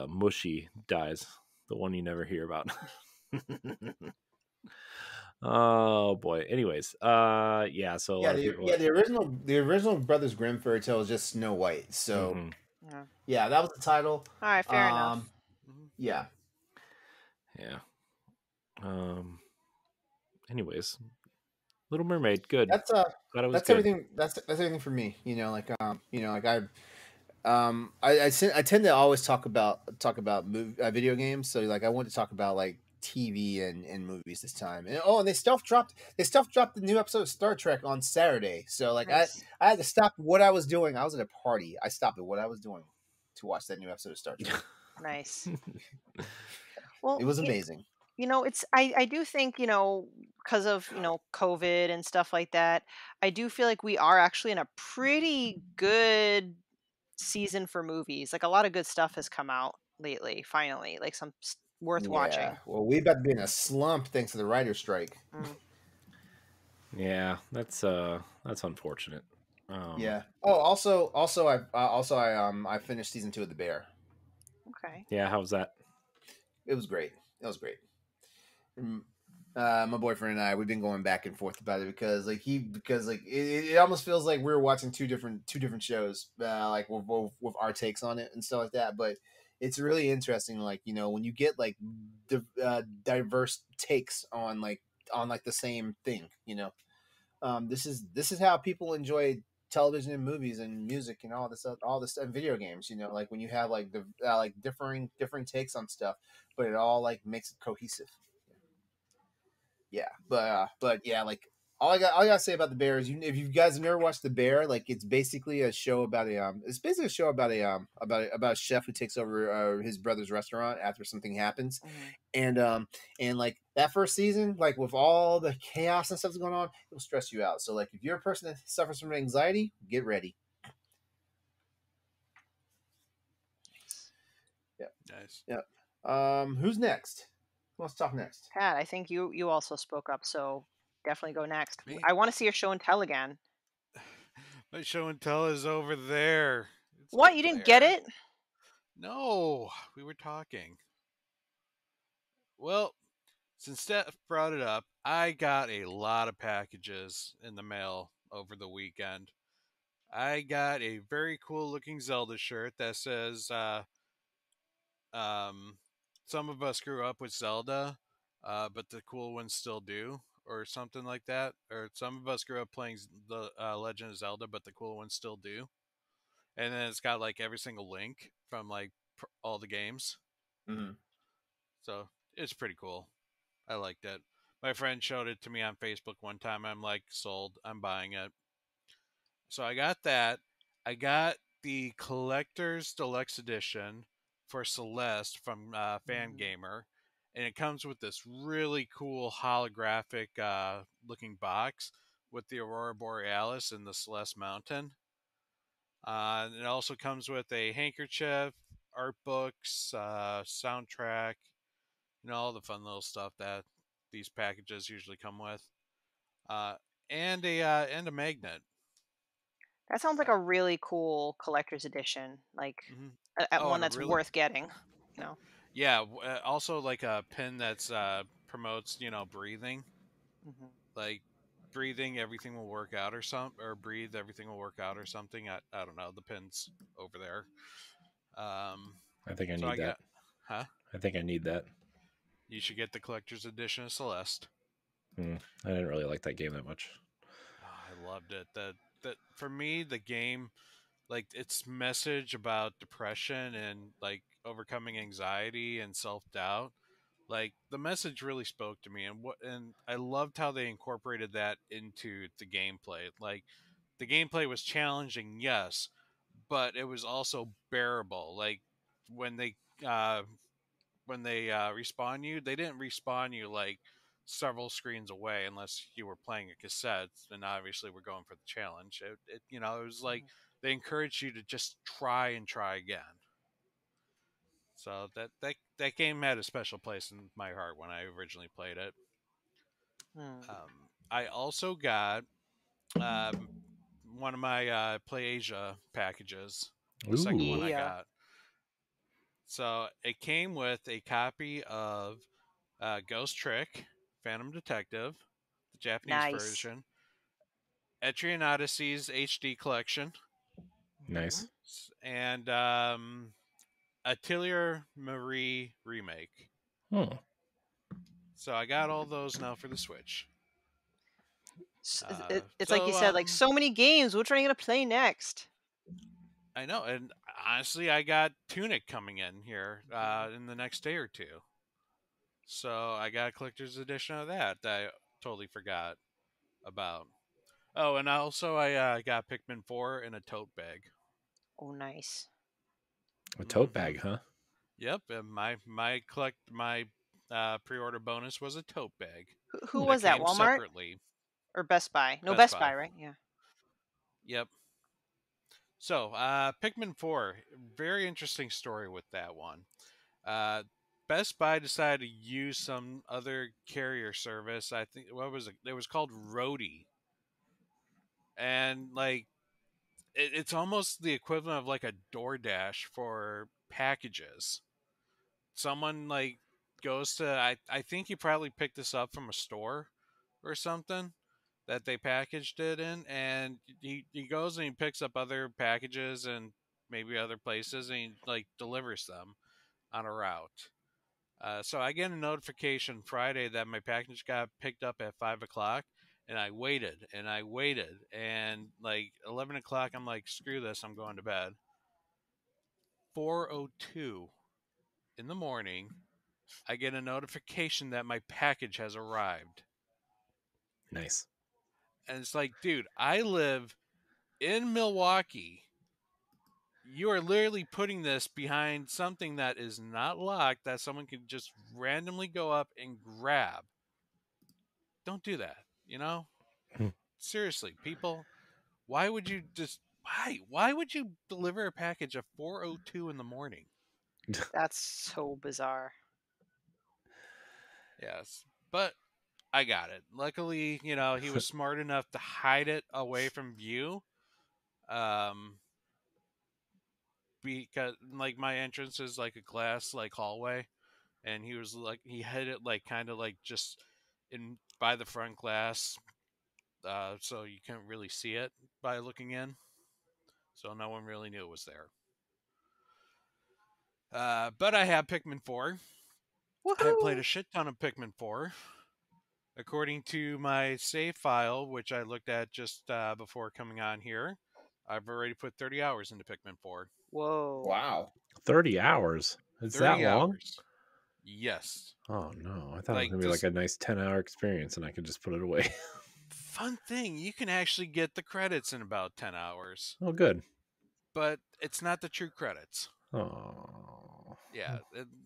Mushy dies, the one you never hear about. Oh boy. Anyways, yeah. So the original Brothers Grimm fairy tale was just Snow White. So yeah, that was the title. All right, fair enough. Yeah. Yeah. Anyways, Little Mermaid, good. That's good. everything. That's everything for me. I tend to always talk about video games. So like I want to talk about like TV and movies this time. And they stealth dropped the new episode of Star Trek on Saturday. So like Nice. I had to stop what I was doing. I was at a party. I stopped at what I was doing to watch that new episode of Star Trek. Nice. Well, it was amazing. It's I do think, because of, COVID and stuff like that, I do feel like we are actually in a pretty good season for movies. Like a lot of good stuff has come out lately, finally, like some worth watching. Well, we about to be in a slump thanks to the writer's strike. Yeah, that's unfortunate. Yeah. Oh, also I finished season 2 of The Bear. Okay. Yeah, how was that? It was great. My boyfriend and I, we've been going back and forth about it because it almost feels like we're watching two different shows, like with our takes on it and stuff like that. But it's really interesting. Like, you know, when you get like diverse takes on like the same thing, you know, this is how people enjoy television and movies and music and all this and video games. You know, like when you have like the like differing takes on stuff, but it all like makes it cohesive. Yeah, but yeah, like all I gotta say about the Bear is, if you guys have never watched The Bear, like it's basically a show about about a chef who takes over his brother's restaurant after something happens, and like that first season, like with all the chaos and stuff that's going on, it'll stress you out. So like if you're a person that suffers from anxiety, get ready. Yeah, Nice. yeah. Who's next? Who wants to talk next? Pat, I think you also spoke up, so definitely go next. Me? I want to see your show and tell again. My show and tell is over there. It's What? up You didn't get there. it? No, we were talking. Well, since Steph brought it up, I got a lot of packages in the mail over the weekend. I got a very cool looking Zelda shirt that says, some of us grew up with Zelda, but the cool ones still do, or something like that. Or some of us grew up playing the Legend of Zelda, but the cool ones still do. And then it's got like every single link from like all the games. Mm-hmm. So it's pretty cool. I liked it. My friend showed it to me on Facebook one time. I'm like, sold. I'm buying it. So I got that. I got the collector's deluxe edition for Celeste from Fangamer, and it comes with this really cool holographic looking box with the Aurora Borealis and the Celeste Mountain. And it also comes with a handkerchief, art books, soundtrack, all the fun little stuff that these packages usually come with, uh, and a magnet. That sounds like a really cool collector's edition, like Mm-hmm. Oh, one and a that's really worth getting. You know. yeah. Also, like a pin that's promotes breathing, Mm-hmm. like breathing everything will work out or something, or breathe everything will work out or something. I don't know. The pin's over there. I think I So need I that. got, huh? I think I need that. You should get the collector's edition of Celeste. I didn't really like that game that much. Oh, I loved it. That for me, the game, like its message about depression and like overcoming anxiety and self-doubt, like the message really spoke to me, and I loved how they incorporated that into the gameplay. Like the gameplay was challenging, yes, but it was also bearable. Like when they uh respawn you, they didn't respawn you like several screens away unless you were playing a cassette, and obviously we're going for the challenge. It was like they encouraged you to just try and try again. So that game had a special place in my heart when I originally played it. I also got um, one of my Play Asia packages, the second one I Yeah. got. So it came with a copy of Ghost Trick, Phantom Detective, the Japanese Nice. version, Etrian Odyssey's HD collection, Nice. and Atelier Marie remake. Oh, So I got all those now for the Switch. It's like you said, like so many games. Which one are you gonna play next? I know, and honestly, I got Tunic coming in here in the next day or two. So I got a collector's edition of that I totally forgot about. Oh, and also I got Pikmin 4 in a tote bag. Oh, nice. a tote bag, huh? Yep, and my pre-order bonus was a tote bag. Who That was that? came Walmart separately. or Best Buy? No, Best Best Buy. Buy, right? Yeah. Yep. So, Pikmin 4, very interesting story with that one. Uh, Best Buy decided to use some other carrier service. I think what was it? It was called Roadie, and like it's almost the equivalent of like a DoorDash for packages. Someone like goes to I think he probably picked this up from a store or something that they packaged it in, and he goes and he picks up other packages and maybe other places and he like delivers them. on a route. So I get a notification Friday that my package got picked up at 5 o'clock, and I waited and I waited, and like 11 o'clock, I'm like, screw this, I'm going to bed. 4:02 in the morning, I get a notification that my package has arrived, Nice. and it's like, dude, I live in Milwaukee. You are literally putting this behind something that is not locked that someone could just randomly go up and grab. Don't do that, you know? Hmm. Seriously, people, why would you just why would you deliver a package at 4:02 in the morning? That's so bizarre. Yes. But I got it. Luckily, he was smart enough to hide it away from view. Um because like my entrance is like a glass like hallway, and he was like he hid it like kind of like just in by the front glass, so you couldn't really see it by looking in, so no one really knew it was there. But I have Pikmin 4. I played Woohoo! a shit ton of Pikmin 4. According to my save file, which I looked at just before coming on here, I've already put 30 hours into Pikmin 4. Whoa. Wow. 30 hours. It's that 30 long? hours. Yes. Oh no, I thought it was Like gonna be like this a nice 10-hour experience and I could just put it away. fun thing, you can actually get the credits in about 10 hours, Oh, good. but it's not the true credits. Oh, Yeah,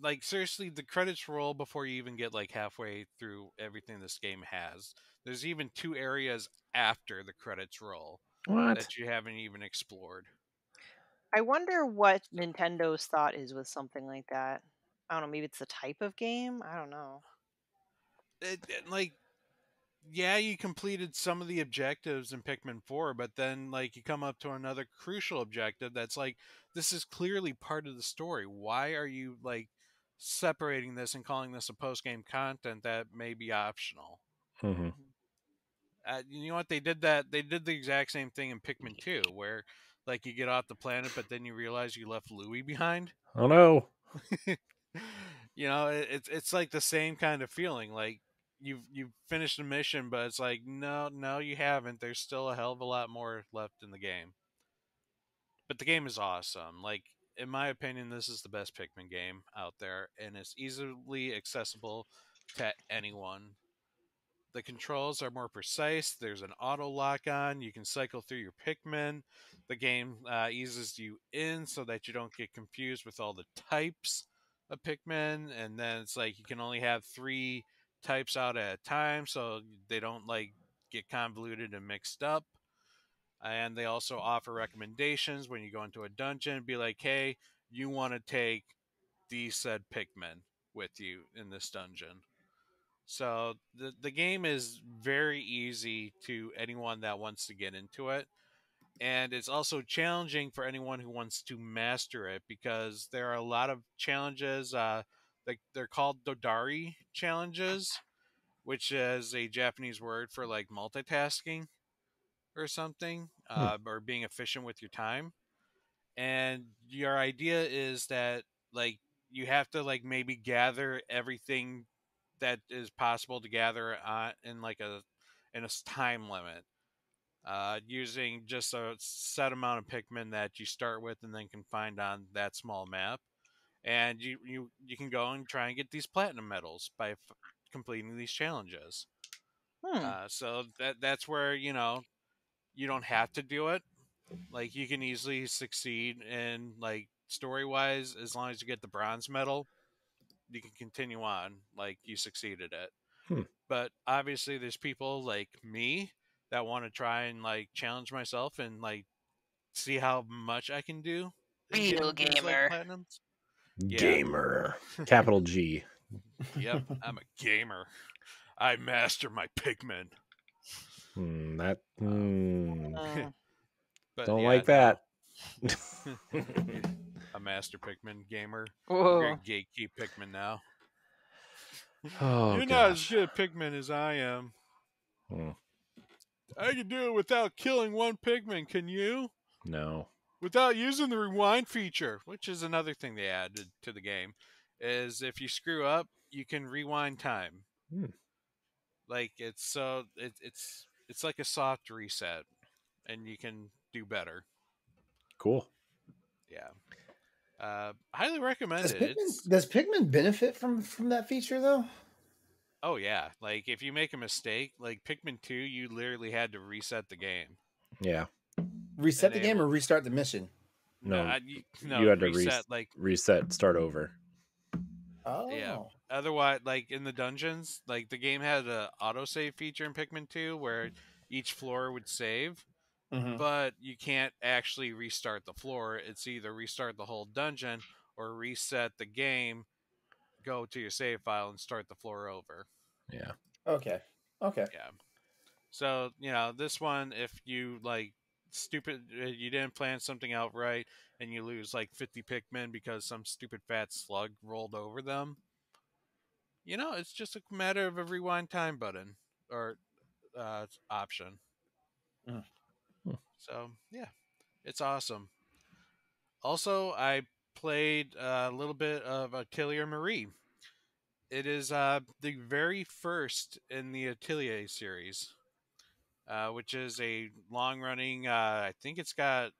like seriously, the credits roll before you even get like halfway through everything this game has. There's even 2 areas after the credits roll what? that you haven't even explored. I wonder what Nintendo's thought is with something like that. I don't know. Maybe it's the type of game. I don't know. Like, yeah, you completed some of the objectives in Pikmin 4, but then like you come up to another crucial objective that's like, this is clearly part of the story. Why are you like separating this and calling this a post game content that may be optional? Hmm. You know what, they did the exact same thing in Pikmin 2, where like you get off the planet but then you realize you left Louis behind. Oh no. It's like the same kind of feeling, like you've finished a mission, but it's like, no, you haven't. There's still a hell of a lot more left in the game. But the game is awesome. Like, in my opinion, this is the best Pikmin game out there, and it's easily accessible to anyone. The controls are more precise. There's an auto lock on. You can cycle through your Pikmin. The game eases you in so that you don't get confused with all the types of Pikmin. And then it's like you can only have 3 types out at a time, so they don't like get convoluted and mixed up. And they also offer recommendations when you go into a dungeon. Be like, hey, you want to take these said Pikmin with you in this dungeon. So the game is very easy to anyone that wants to get into it, and it's also challenging for anyone who wants to master it, because there are a lot of challenges. They're called Dodari challenges, which is a Japanese word for like multitasking or something, Hmm. or being efficient with your time. And your idea is that like you have to like maybe gather everything that is possible to gather in like a time limit, using just a set amount of Pikmin that you start with and then can find on that small map. And you can go and try and get these platinum medals by completing these challenges. Hmm. So that's where you don't have to do it. Like, you can easily succeed in like story wise, as long as you get the bronze medal, you can continue on like you succeeded it. Hmm. But obviously there's people like me that want to try and like challenge myself and like see how much I can do in Real getting these like gamer. platinums. Yeah. Gamer. Capital G. Yep, I'm a gamer. I master my Pikmin. That. Um, Mm. but Don't yeah, like no. that. A master Pikmin gamer. I'm Whoa. gonna gatekeep Pikmin now. Oh You're not as gosh. good at Pikmin as I am. Hmm. I can do it without killing one Pikmin, can you? No. without using the rewind feature, which is another thing they added to the game, is if you screw up, you can rewind time. Like it's like a soft reset, and you can do better. Cool. Yeah. Highly recommend it. Does Pikmin benefit from that feature though? Oh yeah, like if you make a mistake, like Pikmin 2, you literally had to reset the game. Yeah. Reset the game or restart the mission? No, No, you had to reset reset, start over. Oh. Yeah. Otherwise, like in the dungeons, like the game had a autosave feature in Pikmin 2 where each floor would save, but you can't actually restart the floor. It's either restart the whole dungeon or reset the game, go to your save file and start the floor over. Yeah. Okay. Yeah. So, this one, if you like you didn't plan something out right and you lose like 50 Pikmin because some stupid fat slug rolled over them, it's just a matter of a rewind time button or option. So, yeah, it's awesome. Also, I played a little bit of Atelier Marie. It is the very first in the Atelier series, which is a long-running. I think it's got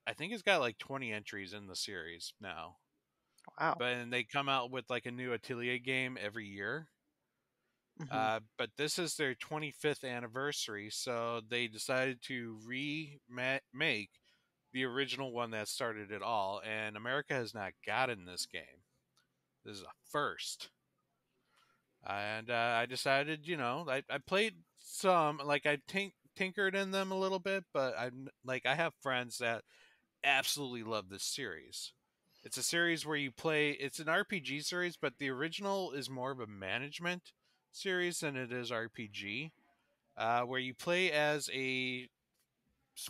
like 20 entries in the series now. Wow. But they come out with like a new Atelier game every year. But this is their 25th anniversary, so they decided to remake the original one that started it all, and America has not gotten this game. This is a first. And I decided, I played some, like I tinkered in them a little bit, but I have friends that absolutely love this series. It's a series where you play, it's an RPG series, but the original is more of a management series than it is RPG, where you play as a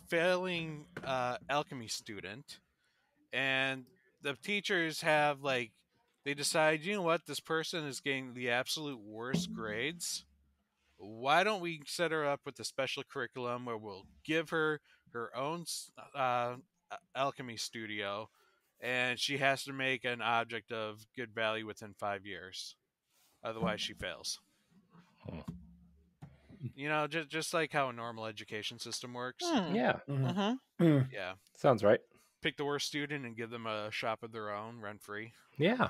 failing alchemy student, and the teachers have like, they decide, you know what, this person is getting the absolute worst grades. Why don't we set her up with a special curriculum where we'll give her her own alchemy studio, and she has to make an object of good value within 5 years. Otherwise, she fails. Just like how a normal education system works. Yeah. Yeah. Sounds right. Pick the worst student and give them a shop of their own, rent free. Yeah.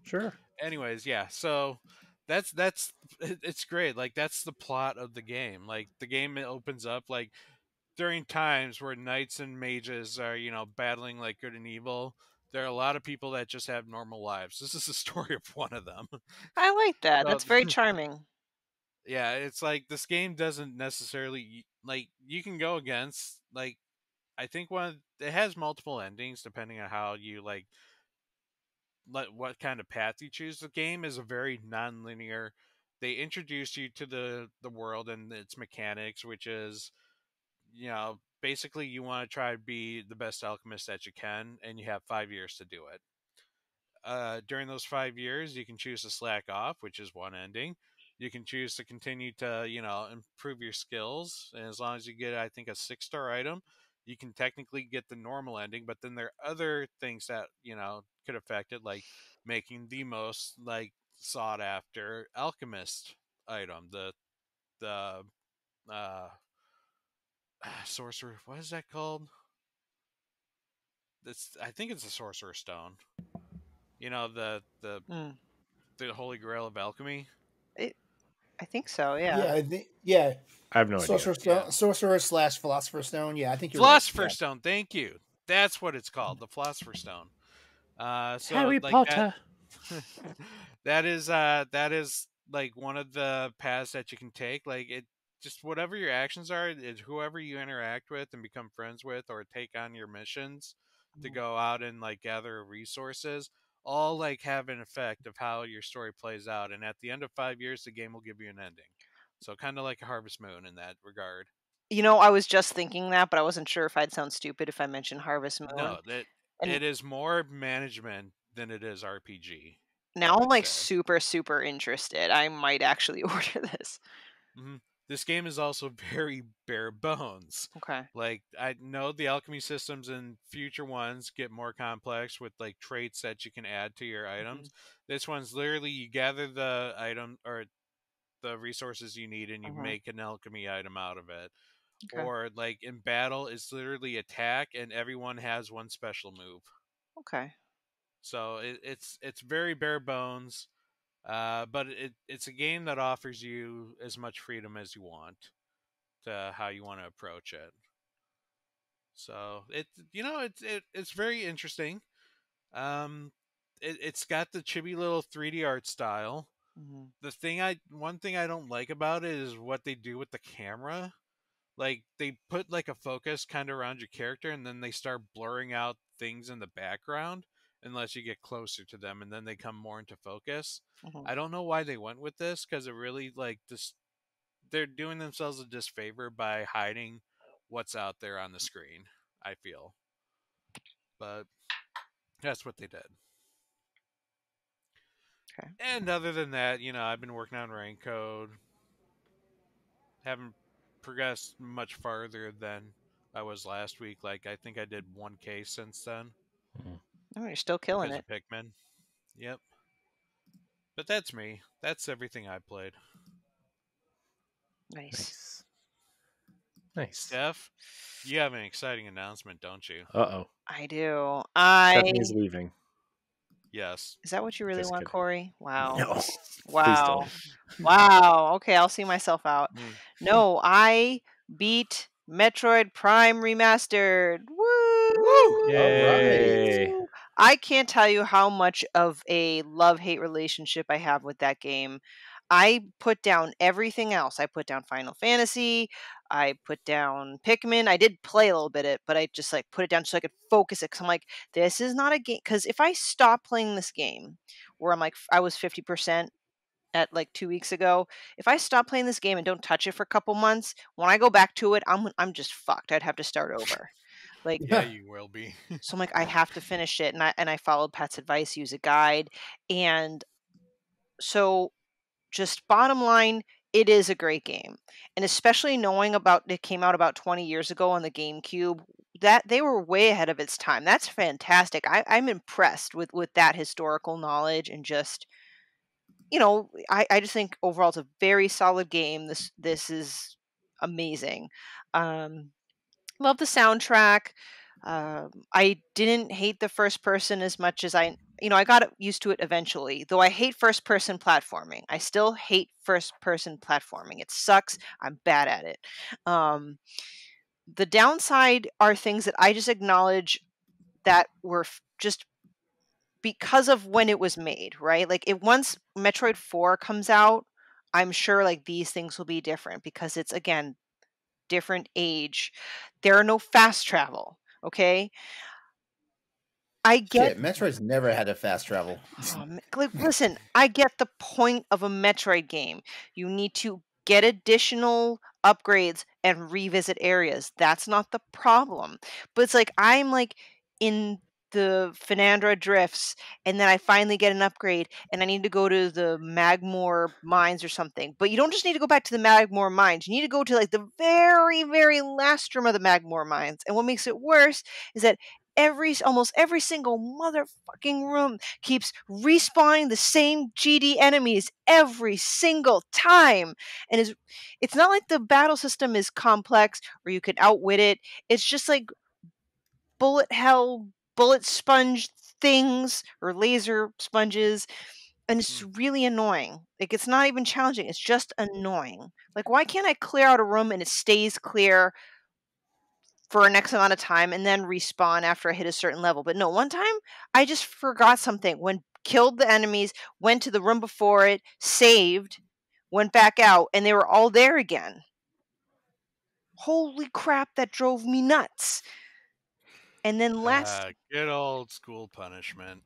Sure. Anyways, yeah. So that's it's great. Like that's the plot of the game. Like the game opens up like during times where knights and mages are, battling like good and evil. There are a lot of people that just have normal lives. This is the story of one of them. I like that. So, That's very charming. yeah, it's like this game doesn't necessarily like you can go against like I think it has multiple endings depending on how you like what kind of path you choose. The game is a very non-linear. They introduce you to the world and its mechanics, which is basically you want to try to be the best alchemist that you can, and you have 5 years to do it. During those 5 years, you can choose to slack off, which is one ending. You can choose to continue to, improve your skills. And as long as you get, I think, a 6-star item, you can technically get the normal ending. But then there are other things that, could affect it, like making the most, like, sought after alchemist item. The sorcerer, what is that called? I think it's a sorcerer's stone. The holy grail of alchemy. I think so. Yeah. Yeah. I have no idea. Sorcerer / Philosopher's Stone. Yeah, I think you're Philosopher's right. Stone. Thank you. That's what it's called, the Philosopher's Stone. So Harry like Potter. that is like one of the paths that you can take. Like it, just whatever your actions are, is whoever you interact with and become friends with, or take on your missions to go out and like gather resources, all like have an effect of how your story plays out. And at the end of 5 years, the game will give you an ending. So kind of like a Harvest Moon in that regard. I was just thinking that, but I wasn't sure if I'd sound stupid if I mentioned Harvest Moon. No, it is more management than it is RPG. Now I'm like super, super interested. I might actually order this. Mm-hmm. this game is also very bare bones. Okay. Like, I know the alchemy systems in future ones get more complex with like traits that you can add to your items. This one's literally you gather the item or the resources you need and you make an alchemy item out of it. Okay. Or like in battle, it's literally attack and everyone has one special move. Okay. So it's very bare bones, but it's a game that offers you as much freedom as you want to how you want to approach it. So it's very interesting. Um, it's got the chibi little 3D art style. One thing I don't like about it is what they do with the camera. Like they put like a focus kind of around your character, and then they start blurring out things in the background unless you get closer to them, and then they come more into focus. I don't know why they went with this because it really like this. They're doing themselves a disfavor by hiding what's out there on the screen. I feel, but that's what they did. Okay. And other than that, I've been working on rank code. Haven't progressed much farther than I was last week. Like I think I did 1K since then. Oh, you're still killing Because it. of Pikmin. Yep. But that's me. That's everything I played. Nice. Steph, you have an exciting announcement, don't you? Uh-oh. I do. Stephanie's leaving. Yes. Is that what you really Just want, kidding. Corey? Wow. No. Wow. Please don't. Wow. Okay, I'll see myself out. No, I beat Metroid Prime Remastered. Woo! Yay. All right. I can't tell you how much of a love-hate relationship I have with that game. I put down everything else. I put down Final Fantasy. I put down Pikmin. I did play a little bit it, but I just like put it down so I could focus it. Cause I'm like, this is not a game. Cause if I stop playing this game, where I'm like, I was 50% at like 2 weeks ago. If I stop playing this game and don't touch it for a couple months, when I go back to it, I'm just fucked. I'd have to start over. Like, Yeah, you will be. so I'm like, I have to finish it, and I followed Pat's advice, use a guide, and so just bottom line, it is a great game, and especially knowing about it came out about 20 years ago on the GameCube. That they were way ahead of its time. That's fantastic. I'm impressed with that historical knowledge and just I just think overall it's a very solid game. This is amazing. Love the soundtrack. I didn't hate the first person as much as I got used to it eventually. Though I hate first person platforming. I still hate first person platforming. It sucks. I'm bad at it. The downside are things that I just acknowledge that were just because of when it was made, right? Like once Metroid 4 comes out, I'm sure like these things will be different because it's again different age. There are no fast travel, okay? I get Shit, Metroid's never had a fast travel. listen, I get the point of a Metroid game. You need to get additional upgrades and revisit areas. That's not the problem. But it's like I'm like in the Fenandra drifts and then I finally get an upgrade and I need to go to the Magmore mines or something. But you don't just need to go back to the Magmore mines. You need to go to like the very, very last room of the Magmore mines. And what makes it worse is that almost every single motherfucking room keeps respawning the same GD enemies every single time. And it's not like the battle system is complex or you can outwit it. It's just like bullet hell, bullet sponge things or laser sponges. And it's really annoying. Like it's not even challenging. It's just annoying. Like why can't I clear out a room and it stays clear for an X amount of time and then respawn after I hit a certain level? But no, one time I just forgot something. Killed the enemies, went to the room before it, saved, went back out, and they were all there again. Holy crap, that drove me nuts. And then good old school punishment.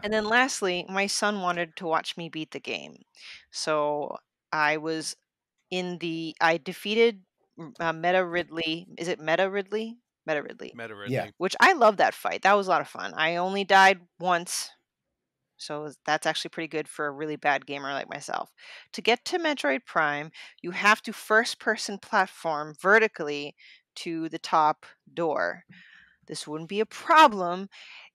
And then lastly, my son wanted to watch me beat the game. So I defeated Meta Ridley. Is it Meta Ridley? Meta Ridley. Yeah. Which I love that fight. That was a lot of fun. I only died once. So that's actually pretty good for a really bad gamer like myself. To get to Metroid Prime, you have to first-person platform vertically to the top door. This wouldn't be a problem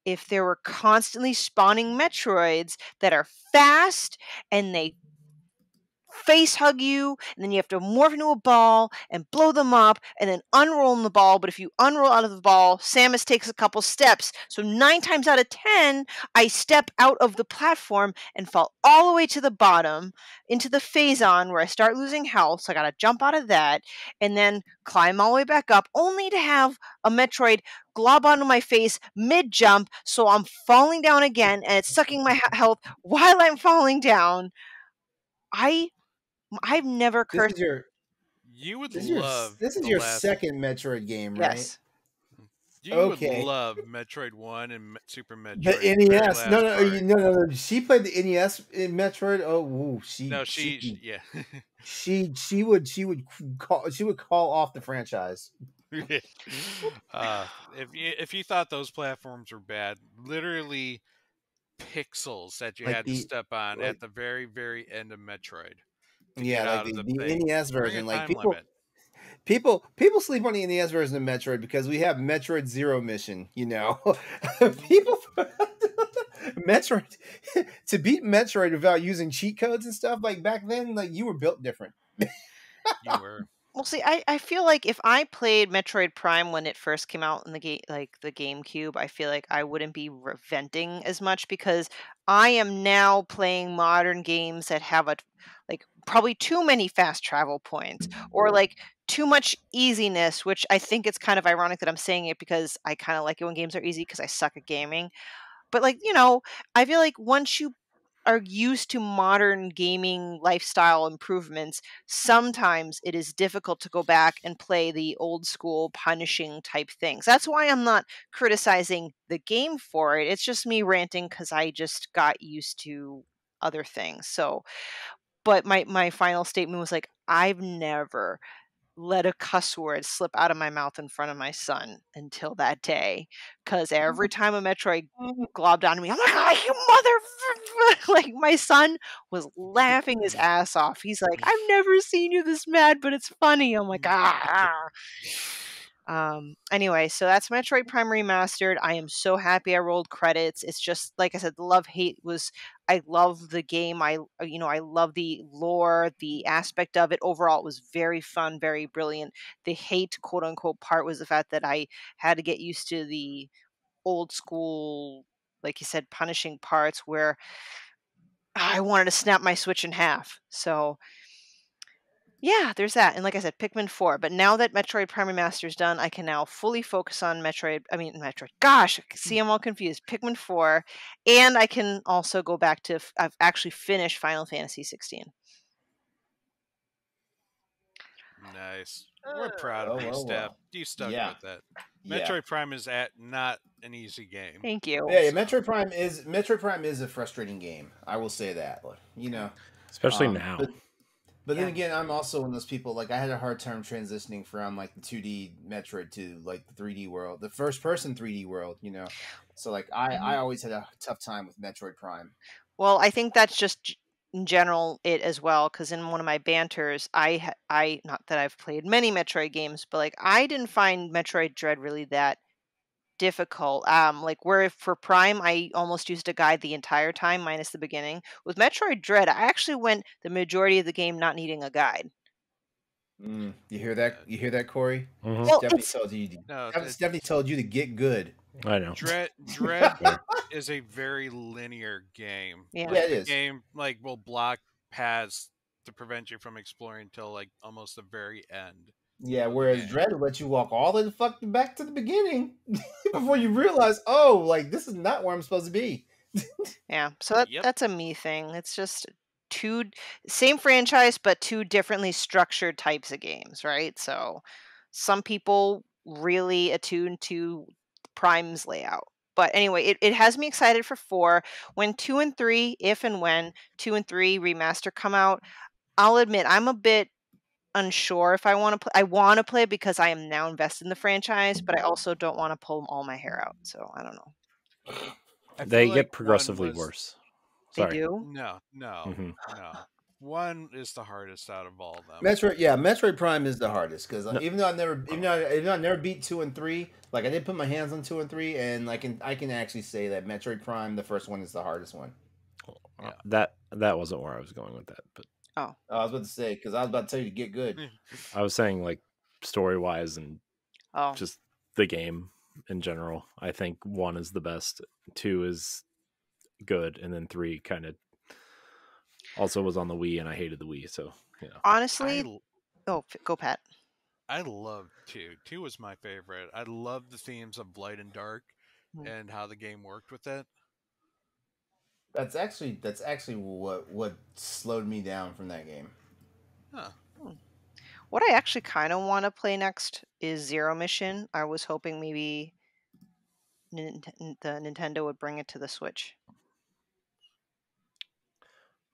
if there were constantly spawning Metroids that are fast and they face hug you, and then you have to morph into a ball and blow them up and then unroll in the ball. But if you unroll out of the ball, Samus takes a couple steps. So 9 times out of 10, I step out of the platform and fall all the way to the bottom into the phase-on where I start losing health. So I gotta jump out of that and then climb all the way back up, only to have a Metroid glob onto my face mid-jump. So I'm falling down again and it's sucking my health while I'm falling down. I've never This cursed. is your You would this is your love this is the your last. second Metroid game, right? Yes. You Okay. would love Metroid 1 and Super Metroid. The very NES. No, last no, part. no. She played the NES in Metroid. Oh, woo, No, yeah. she would call off the franchise. If you thought those platforms were bad, literally pixels that you Like had to step on like- at the very, very end of Metroid to Yeah, get like out of the the thing. NES Bring a version. Like time limit. people sleep on the NES version of Metroid because we have Metroid Zero Mission. You know, people Metroid to beat Metroid without using cheat codes and stuff. Like back then, like you were built different. You were. Well, see, I feel like if I played Metroid Prime when it first came out in the the GameCube, I feel like I wouldn't be venting as much because I am now playing modern games that have like probably too many fast travel points or like too much easiness, which I think it's kind of ironic that I'm saying it because I kind of like it when games are easy because I suck at gaming. But like, I feel like once you are used to modern gaming lifestyle improvements, sometimes it is difficult to go back and play the old school punishing type things. That's why I'm not criticizing the game for it. It's just me ranting because I just got used to other things. So, but my final statement was like, I've never let a cuss word slip out of my mouth in front of my son until that day. Because every time a Metroid globbed onto me, I'm like, oh, you mother... like, my son was laughing his ass off. He's like, I've never seen you this mad, but it's funny. I'm like, ah. Anyway, so that's Metroid Prime Remastered. I am so happy I rolled credits. It's just like I said, the love hate was I love the game. I love the lore, the aspect of it. Overall, it was very fun, very brilliant. The hate, quote unquote, part was the fact that I had to get used to the old school, like you said, punishing parts where I wanted to snap my Switch in half. So yeah, there's that. And like I said, Pikmin 4. But now that Metroid Prime Remaster is done, I can now fully focus on Metroid. Gosh, see, I'm all confused. Pikmin 4. And I can also go back to, I've actually finished Final Fantasy 16. Nice. We're proud of you, Steph. You stuck with that. Metroid Prime is not an easy game. Thank you. Yeah, Metroid Prime is a frustrating game. I will say that. Especially now. But then again, I'm also one of those people, like, I had a hard time transitioning from, like, the 2D Metroid to, like, the 3D world, the first-person 3D world, So, like, I always had a tough time with Metroid Prime. Well, I think that's just in general it as well, because in one of my banters, I not that I've played many Metroid games, but, like, I didn't find Metroid Dread really that difficult. Like where for Prime, I almost used a guide the entire time, minus the beginning. With Metroid Dread, I actually went the majority of the game not needing a guide. You hear that? You hear that, Corey? Mhm. Well, Stephanie told you to get good. I know. Dread is a very linear game. Yeah, it is. The game will block paths to prevent you from exploring until like almost the very end. Yeah, whereas Dread will let you walk all the fuck back to the beginning before you realize, oh, like this is not where I'm supposed to be. Yeah, so that's a me thing. It's just two same franchise, but two differently structured types of games, right? So some people really attuned to Prime's layout. But anyway, it has me excited for 4. When 2 and 3, if and when 2 and 3 remaster come out, I'll admit I'm a bit unsure if I want to play. I want to play because I am now invested in the franchise, but I also don't want to pull all my hair out. So I don't know. They get progressively worse. They Sorry. do? No. Mhm. One is the hardest out of all of them. Metroid Prime is the hardest because No. even though even though I never beat 2 and 3, like I did put my hands on 2 and 3, and I can actually say that Metroid Prime, the first one, is the hardest one. Yeah. That wasn't where I was going with that, but Oh. I was about to say because I was about to tell you to get good. I was saying like story wise and Oh. just the game in general. I think 1 is the best, 2 is good, and then 3 kind of also was on the Wii, and I hated the Wii, so you know. Honestly, go Pat. I loved 2. 2 was my favorite. I loved the themes of light and dark and how the game worked with it. That's actually what slowed me down from that game. Huh. What I actually kind of want to play next is Zero Mission. I was hoping maybe the Nintendo would bring it to the Switch.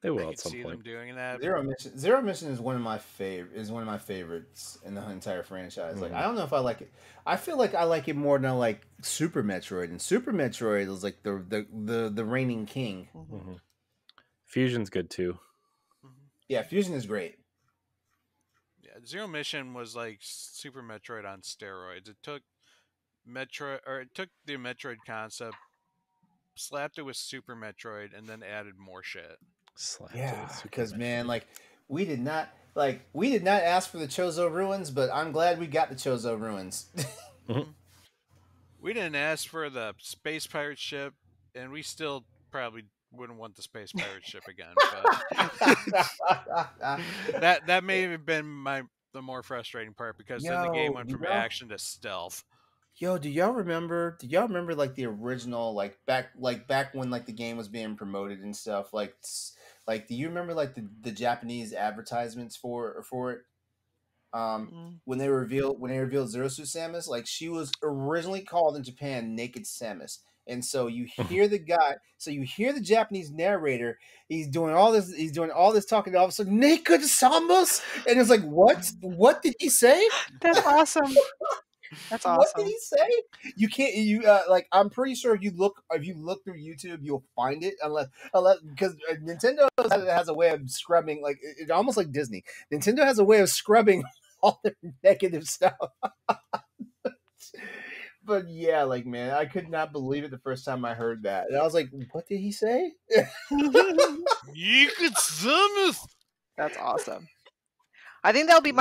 They will I at could some see point. them doing that. Zero Mission is one of my favorites in the entire franchise. Like I don't know if I like it. I feel like I like it more than I like Super Metroid, and Super Metroid is like the reigning king. Mm-hmm. Fusion's good too. Yeah, Fusion is great. Yeah, Zero Mission was like Super Metroid on steroids. It took the Metroid concept, slapped it with Super Metroid, and then added more shit. Because man, like we did not ask for the Chozo Ruins, but I'm glad we got the Chozo Ruins. We didn't ask for the space pirate ship, and we still probably wouldn't want the space pirate ship again. But that may have been the more frustrating part because then the game went from action to stealth. Yo, do y'all remember like the original back when like the game was being promoted and stuff? Like do you remember like the Japanese advertisements for it? When they revealed Zero Suit Samus, like she was originally called in Japan Naked Samus. And so you hear the Japanese narrator, he's doing all this talking, and all of a sudden, Naked Samus, and it's like, what did he say? That's awesome. That's awesome. What did he say? You can't. Like I'm pretty sure if you look through YouTube, you'll find it. Unless because Nintendo has a way of scrubbing, like it almost like Disney. Nintendo has a way of scrubbing all their negative stuff. But yeah, like man, I could not believe it the first time I heard that, and I was like, "What did he say?" You could Samus. That's awesome. I think that'll be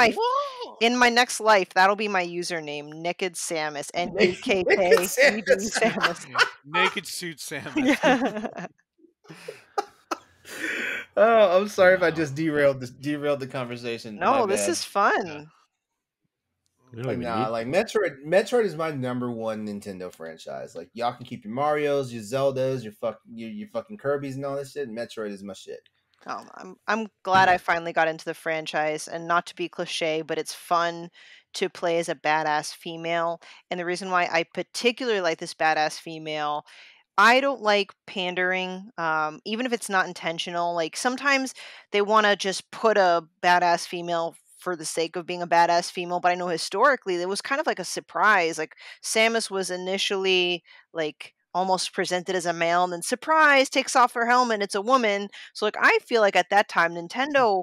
in my next life. That'll be my username, Naked Samus, NEKK Samus. Naked Suit Samus. Yeah. Oh, I'm sorry if I just derailed the conversation. No, this is fun. Like Metroid is my number one Nintendo franchise. Like y'all can keep your Marios, your Zeldas, your fucking Kirby's and all this shit. Metroid is my shit. Oh, I'm glad I finally got into the franchise, and not to be cliche, but it's fun to play as a badass female. And the reason why I particularly like this badass female, I don't like pandering, even if it's not intentional. Like sometimes they want to just put a badass female for the sake of being a badass female, but I know historically it was kind of like a surprise. Like Samus was initially like almost presented as a male, and then surprise, takes off her helmet, it's a woman. So like I feel like at that time Nintendo,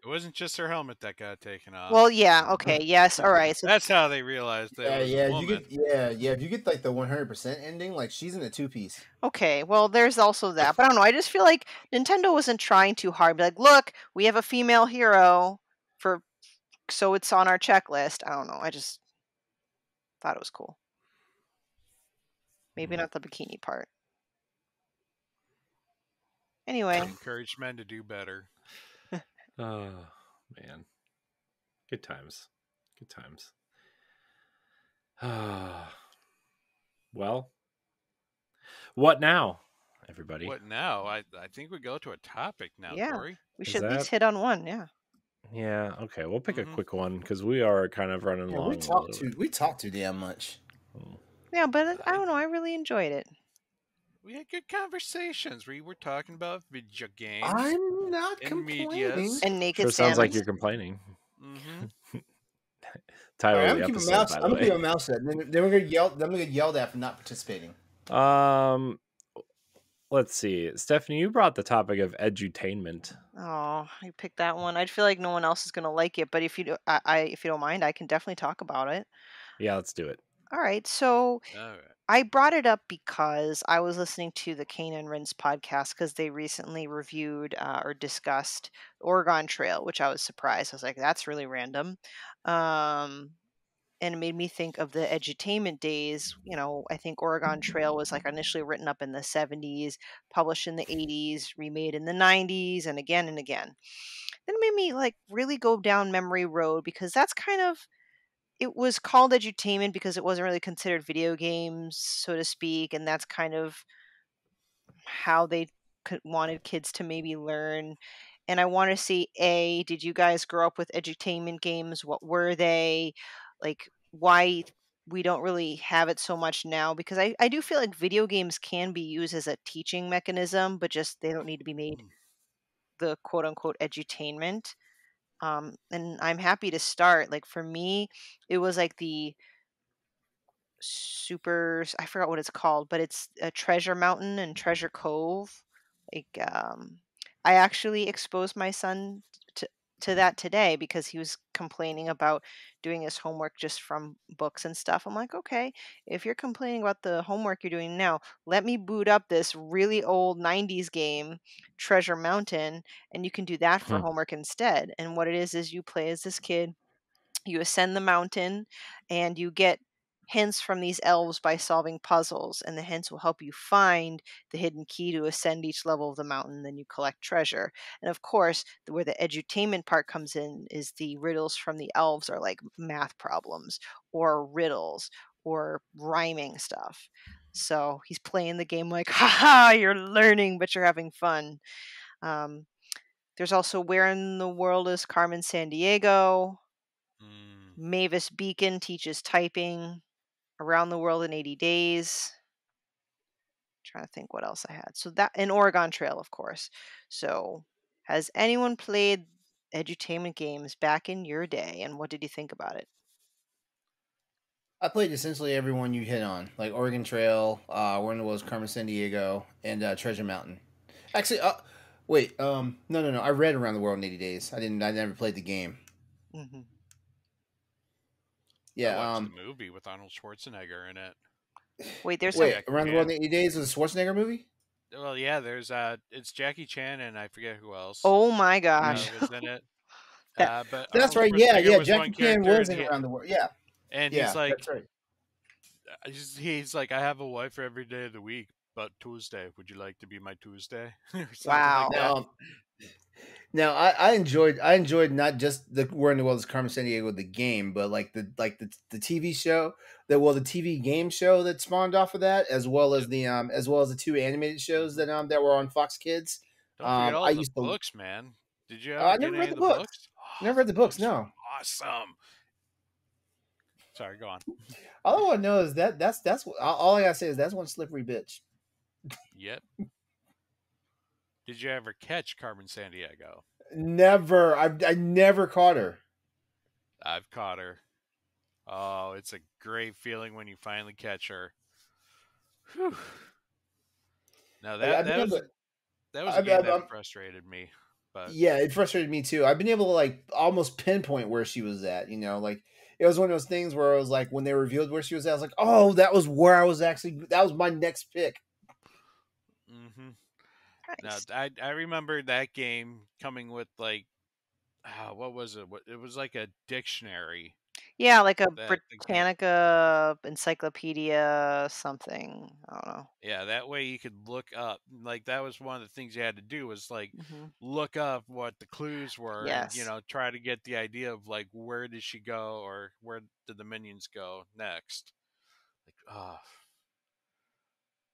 it wasn't just her helmet that got taken off. Well, yeah, okay, yes, all right. So that's how they realized that it was a woman. If you get like the 100% ending, like she's in a 2-piece. Okay, well, there's also that, but I don't know. I just feel like Nintendo wasn't trying too hard. Be like, look, we have a female hero so it's on our checklist. I don't know. I just thought it was cool. Maybe not the bikini part. Anyway. Encourage men to do better. Oh, man. Good times. Good times. Well, what now, everybody? What now? I think we go to a topic now, yeah, Tori. We should at least hit on one, yeah. Yeah, okay. We'll pick a quick one because we are kind of running long. We talk too damn much. Yeah, but I don't know. I really enjoyed it. We had good conversations. We were talking about video games. I'm not complaining. And Naked Samus. Sounds like you're complaining. Tyler, I'm gonna keep my mouth shut. Then we're gonna yell. Then we're gonna get yelled at for not participating. Let's see. Stephanie, you brought the topic of edutainment. Oh, you picked that one. I'd feel like no one else is going to like it, but if you do, if you don't mind, I can definitely talk about it. Yeah, let's do it. All right. So All right. I brought it up because I was listening to the Kane and Rince podcast because they recently reviewed or discussed Oregon Trail, which I was surprised. I was like, that's really random. And it made me think of the edutainment days. I think Oregon Trail was like initially written up in the 70s, published in the 80s, remade in the 90s, and again and again. Then it made me like really go down memory road because that's kind of it was called edutainment because it wasn't really considered video games, so to speak, and that's kind of how they wanted kids to maybe learn. And I want to see, did you guys grow up with edutainment games? What were they? Like, why we don't really have it so much now? Because I do feel like video games can be used as a teaching mechanism, but just they don't need to be made the quote unquote edutainment. And I'm happy to start. Like, for me, it was like the super, I forgot what it's called, but it's a Treasure Mountain and Treasure Cove. Like, I actually exposed my son to that today because he was complaining about doing his homework just from books and stuff. I'm like, okay, if you're complaining about the homework you're doing now, let me boot up this really old 90s game, Treasure Mountain, and you can do that for homework instead. And what it is you play as this kid, you ascend the mountain, and you get hints from these elves by solving puzzles, and the hints will help you find the hidden key to ascend each level of the mountain. Then you collect treasure. And of course, where the edutainment part comes in is the riddles from the elves are like math problems or riddles or rhyming stuff. So he's playing the game like, haha, you're learning, but you're having fun. um, there's also Where in the World is Carmen Sandiego. Mavis Beacon teaches typing. Around the World in 80 Days. Trying to think what else I had. So that, and Oregon Trail, of course. So has anyone played edutainment games back in your day, and what did you think about it? I played essentially everyone you hit on, like Oregon Trail, Where in the World is Carmen San Diego, and Treasure Mountain. Actually, wait, no. I read Around the World in 80 Days. I didn't. I never played the game. Mm-hmm. Yeah. I watched the movie with Arnold Schwarzenegger in it. Wait, there's Wait, Around the World in 80 Days was a Schwarzenegger movie? Well, yeah, there's it's Jackie Chan and I forget who else. Oh my gosh, was in it. That- But That's Arnold right. Yeah. Schwarzenegger was Jackie one Chan character, was in Around the World. Yeah. and Yeah, he's like, that's right. he's like, I have a wife for every day of the week, but Tuesday. Would you like to be my Tuesday? Or something Wow. like that. Now I enjoyed not just the Where in the World is Carmen San Diego the game, but like the TV show the TV game show that spawned off of that, as well as the two animated shows that were on Fox Kids. Don't forget all I the used to. books, man. Did you I ever get never any read of the the books. books? Never read the books. Books were No. awesome. Sorry, go on. All I want to know is that's all I gotta say is that's one slippery bitch. Yep. Did you ever catch Carmen Sandiego? Never. I never caught her. I've caught her. Oh, it's a great feeling when you finally catch her. Whew. Now Like, that was a game that frustrated me. But yeah, it frustrated me too. I've been able to like almost pinpoint where she was at. Like it was one of those things where it was like when they revealed where she was at, I was like, oh, that was where I was actually. That was my next pick. mm-hmm. Nice. Now I remember that game coming with like, what was it? It was like a dictionary. Yeah, like a that Britannica encyclopedia something. I don't know. Yeah, that way you could look up. Like that was one of the things you had to do was like look up what the clues were, Yes. and try to get the idea of like where did she go or where did the minions go next. Like,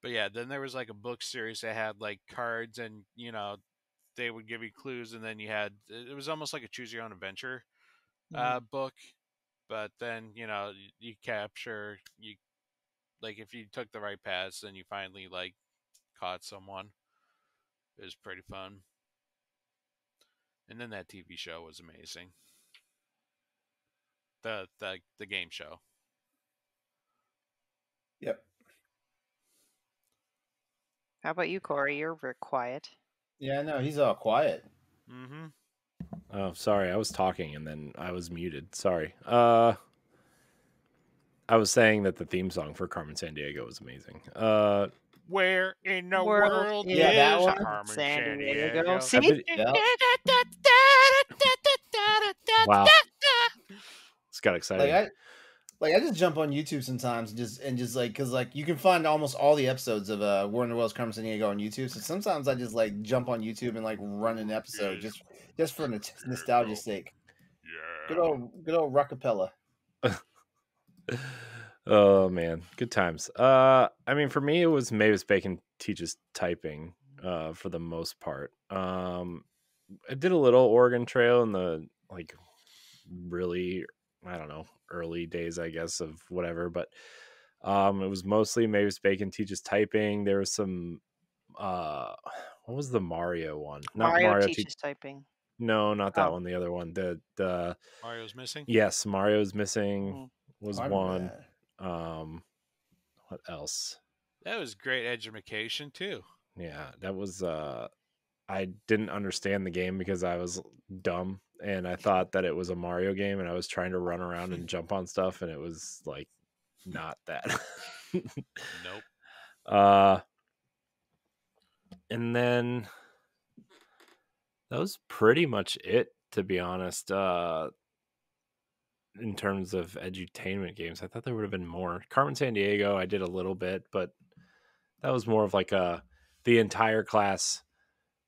but yeah, then there was like a book series that had like cards, and they would give you clues, and then it was almost like a choose your own adventure book. But then you capture like if you took the right paths, then you finally like caught someone. It was pretty fun. And then that TV show was amazing. The game show. Yep. How about you, Corey? You're very quiet. Yeah, no, he's all quiet. Mm-hmm. Oh, sorry, I was talking and then I was muted. Sorry. I was saying that the theme song for Carmen Sandiego was amazing. Where in the World world Yeah, that is one. Carmen San Diego. Sandiego? See? Yep. Wow, this got Like exciting. I just jump on YouTube sometimes and just like because like you can find almost all the episodes of War in the World's Carmen Sandiego on YouTube. So sometimes I just like jump on YouTube and like run an episode just for nostalgia's sake. Yeah. Good old Rockapella. Oh man, good times. I mean, for me, it was Mavis Bacon teaches typing. For the most part, I did a little Oregon Trail in the like really, I don't know, early days, I guess, of whatever. But it was mostly Mavis Bacon teaches typing. There was some what was the Mario one? Not Mario Mario. teaches typing. No, not that Oh. one. The other one. The Mario's missing? yes, Mario's missing Mhm. was I remember one. that. What else? That was great education too. Yeah, that was I didn't understand the game because I was dumb and I thought that it was a Mario game and I was trying to run around and jump on stuff and it was like not that. Nope. And then that was pretty much it, to be honest. In terms of edutainment games, I thought there would have been more. Carmen Sandiego, I did a little bit, but that was more of like the entire class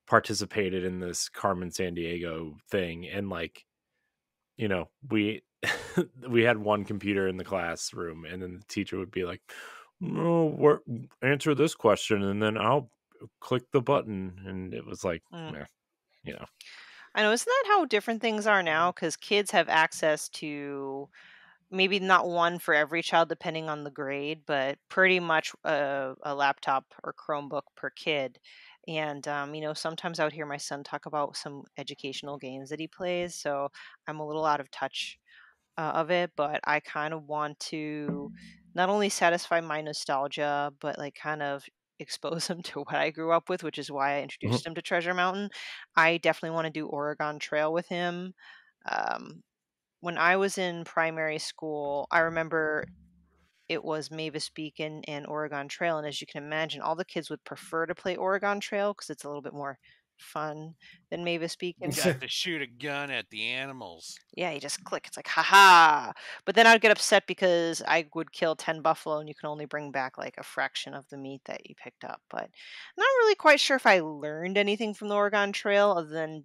participated in this Carmen Sandiego thing, and like, you know, we we had one computer in the classroom, and then the teacher would be like, "No, answer this question, and then I'll click the button," and it was like, Mm. you know. I know, isn't that how different things are now? Because kids have access to maybe not one for every child, depending on the grade, but pretty much a laptop or Chromebook per kid. And, sometimes I would hear my son talk about some educational games that he plays. So I'm a little out of touch of it, but I kind of want to not only satisfy my nostalgia, but like kind of expose him to what I grew up with, which is why I introduced him to Treasure Mountain. I definitely want to do Oregon Trail with him. Um, when I was in primary school, I remember it was Mavis Beacon and Oregon Trail, and as you can imagine, all the kids would prefer to play Oregon Trail because it's a little bit more fun than Mavis Beacon. Got to shoot a gun at the animals. Yeah, you just click. It's like, haha. But then I'd get upset because I would kill 10 buffalo and you can only bring back like a fraction of the meat that you picked up. But I'm not really quite sure if I learned anything from the Oregon Trail other than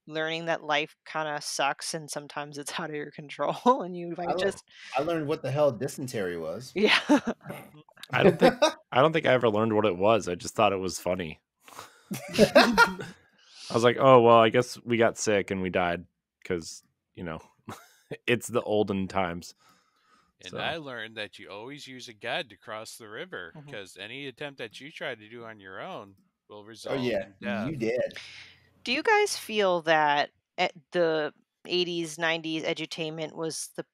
learning that life kind of sucks and sometimes it's out of your control and you I might learned just, I learned what the hell dysentery was. yeah. I don't think I ever learned what it was. I just thought it was funny. I was like, oh well, I guess we got sick and we died because it's the olden times. And So. I learned that you always use a guide to cross the river Mhm. because any attempt that you try to do on your own will Oh result yeah, in death. you did. Do you guys feel that at the 80s, 90s edutainment was the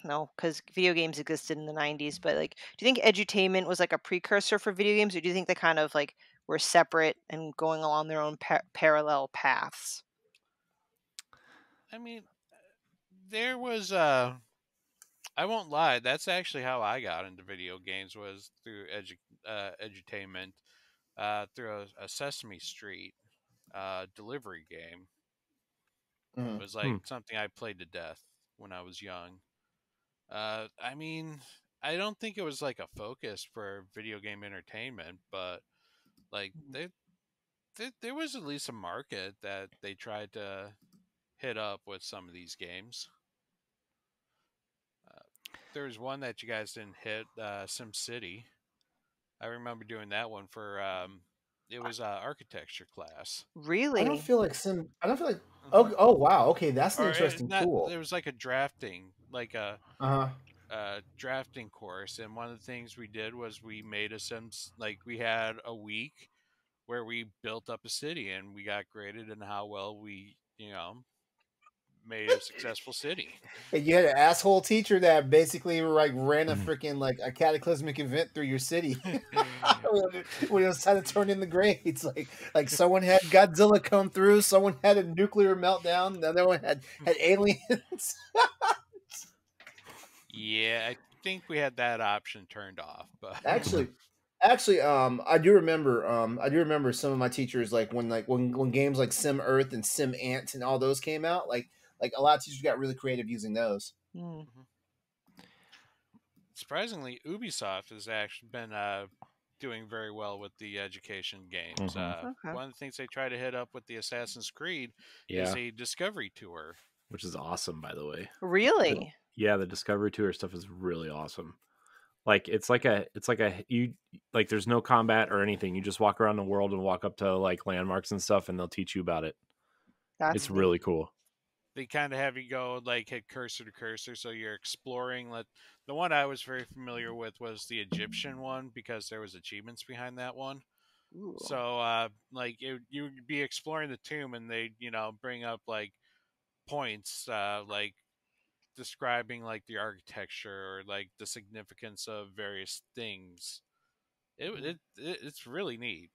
no, because video games existed in the 90s, but like, do you think edutainment was like a precursor for video games, or do you think they kind of like were separate and going along their own parallel paths? I mean, there was I won't lie, that's actually how I got into video games was through edutainment, through a Sesame Street delivery game. It was like something I played to death when I was young. I mean, I don't think it was like a focus for video game entertainment, but like there was at least a market that they tried to hit up with some of these games. There was one that you guys didn't hit, Sim City. I remember doing that one for it was architecture class. I don't Really? feel like I don't feel like. Oh wow. Okay, that's an Or interesting not. tool. There was like a drafting, like a Uh drafting course, and one of the things we did was we made a Sims. Like we had a week where we built up a city, and we got graded in how well we, made a successful city. And you had an asshole teacher that basically like ran a freaking like a cataclysmic event through your city when it was time to turn in the grades. Like someone had Godzilla come through, someone had a nuclear meltdown, the other one had aliens. Yeah, I think we had that option turned off, but Actually, I do remember some of my teachers when games like Sim Earth and Sim Ant and all those came out, like a lot of teachers got really creative using those. Mm. surprisingly, Ubisoft has actually been doing very well with the education games. Okay. One of the things they try to hit up with the Assassin's Creed Yeah, is a discovery tour. which is awesome, by the way. Really? Yeah, the Discovery Tour stuff is really awesome. Like it's like a you like there's no combat or anything. You just walk around the world and walk up to like landmarks and stuff, and they'll teach you about it. That's It's neat. really cool. They kind of have you go like hit cursor to cursor, so you're exploring. The one I was very familiar with was the Egyptian one because there was achievements behind that one. Ooh. So you'd be exploring the tomb, and they bring up like points like describing like the architecture or like the significance of various things. It's really neat.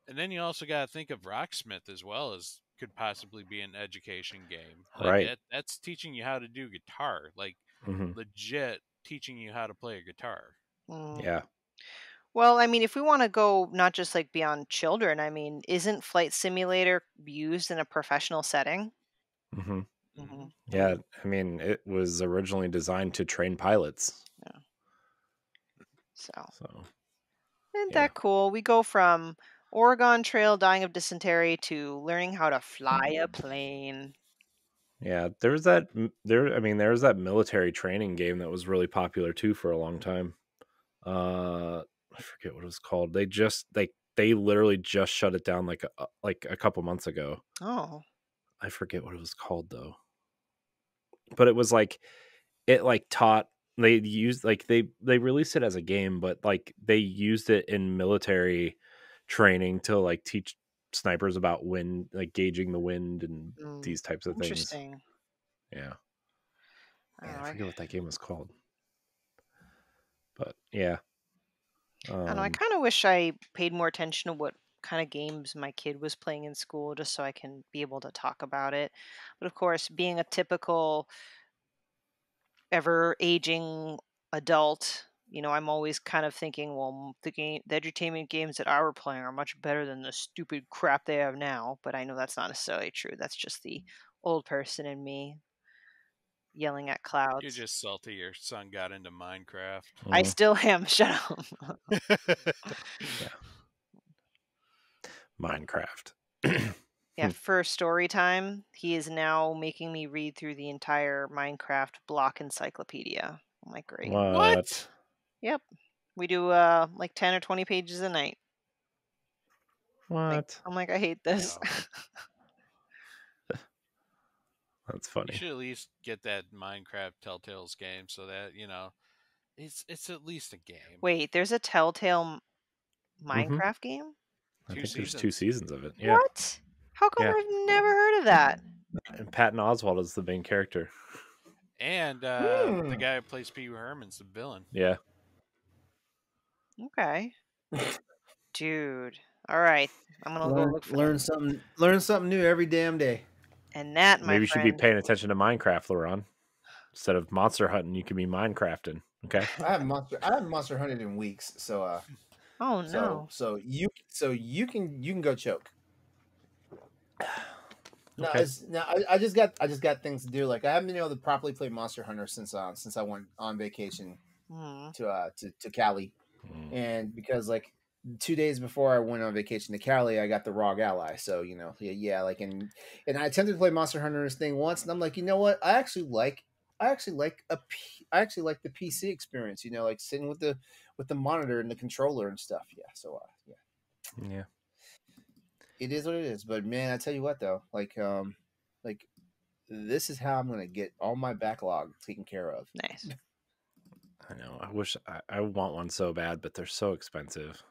And then you also got to think of Rocksmith as well as could possibly be an education game. Like Right. that's teaching you how to do guitar, like Hmm. legit teaching you how to play a guitar. Mm. Yeah. Well, I mean, if we want to go not just like beyond children, I mean, isn't Flight Simulator used in a professional setting? Hmm. Hmm. Yeah. I mean, it was originally designed to train pilots. So, So isn't yeah. that cool? We go from Oregon Trail dying of dysentery to learning how to fly a plane. Yeah, there's that there's that military training game that was really popular too for a long time. I forget what it was called. They literally just shut it down like a couple months ago. Oh. I forget what it was called though. But it was like it like taught they used like they released it as a game, but like they used it in military training to like teach snipers about wind, like gauging the wind and these types of things. Interesting. Yeah. Man, I I forget what that game was called. But yeah. don't know. I kind of wish I paid more attention to what kind of games my kid was playing in school just so I can be able to talk about it. But of course, being a typical ever aging adult, I'm always kind of thinking, well, the edutainment games that I were playing are much better than the stupid crap they have now. But I know that's not necessarily true. That's just the old person in me yelling at You're clouds. just salty your son got into Minecraft. I still am. Shut up. Yeah. Minecraft. Yeah, for story time, he is now making me read through the entire Minecraft block encyclopedia. I'm like, great. What? Yep. We do like 10 or 20 pages a night. What? I'm like, I hate this. Wow. That's You funny. should at least get that Minecraft Telltales game so that it's at least a game. Wait, there's a Telltale Minecraft game? I Two think there's 2 seasons. seasons of it. Yeah. What? How come Yeah. I've never heard of that? And Patton Oswalt is the main character. And the guy who plays Pee Wee Herman's the villain. Yeah. Okay. Dude. All right. I'm going to go look for learn that. something new every damn day. And that, my Maybe you should be friend, paying attention to Minecraft, LeRon. Instead of monster hunting, you can be Minecrafting. Okay. I haven't monster hunted in weeks, so oh no. so you can go choke. No, Okay. I just got things to do. Like I haven't been able to properly play Monster Hunter since I went on vacation to Cali, and because like 2 days before I went on vacation to Cali, I got the Rogue Ally. So like and I attempted to play Monster Hunter this thing once, and I'm like, you know what? I actually like the PC experience. Like sitting with the monitor and the controller and stuff. Yeah. So Yeah. it is what it is. But man, I tell you what though, like this is how I'm gonna get all my backlog taken care of. Nice. I know. I wish I want one so bad, but they're so expensive.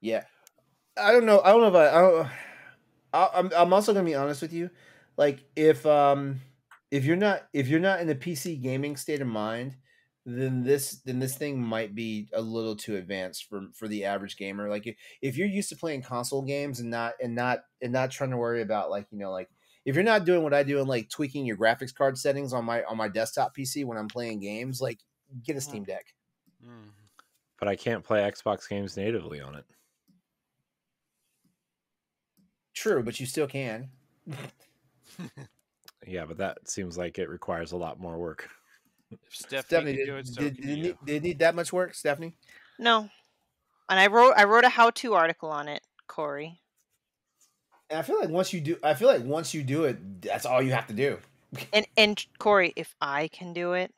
Yeah, I don't know. I don't know if I'm also gonna be honest with you. like if you're not in the PC gaming state of mind, then this thing might be a little too advanced for the average gamer. Like if you're used to playing console games and not trying to worry about like if you're not doing what I do and like tweaking your graphics card settings on my desktop PC when I'm playing games, like get a Steam Deck. But I can't play Xbox games natively on it. True, but you still can. Yeah, but that seems like it requires a lot more work. If Stephanie can do it, so can you. Did it need that much work, Stephanie? No. And I wrote a how-to article on it, Corey. And I feel like once you do it, that's all you have to do. And Corey, if I can do it,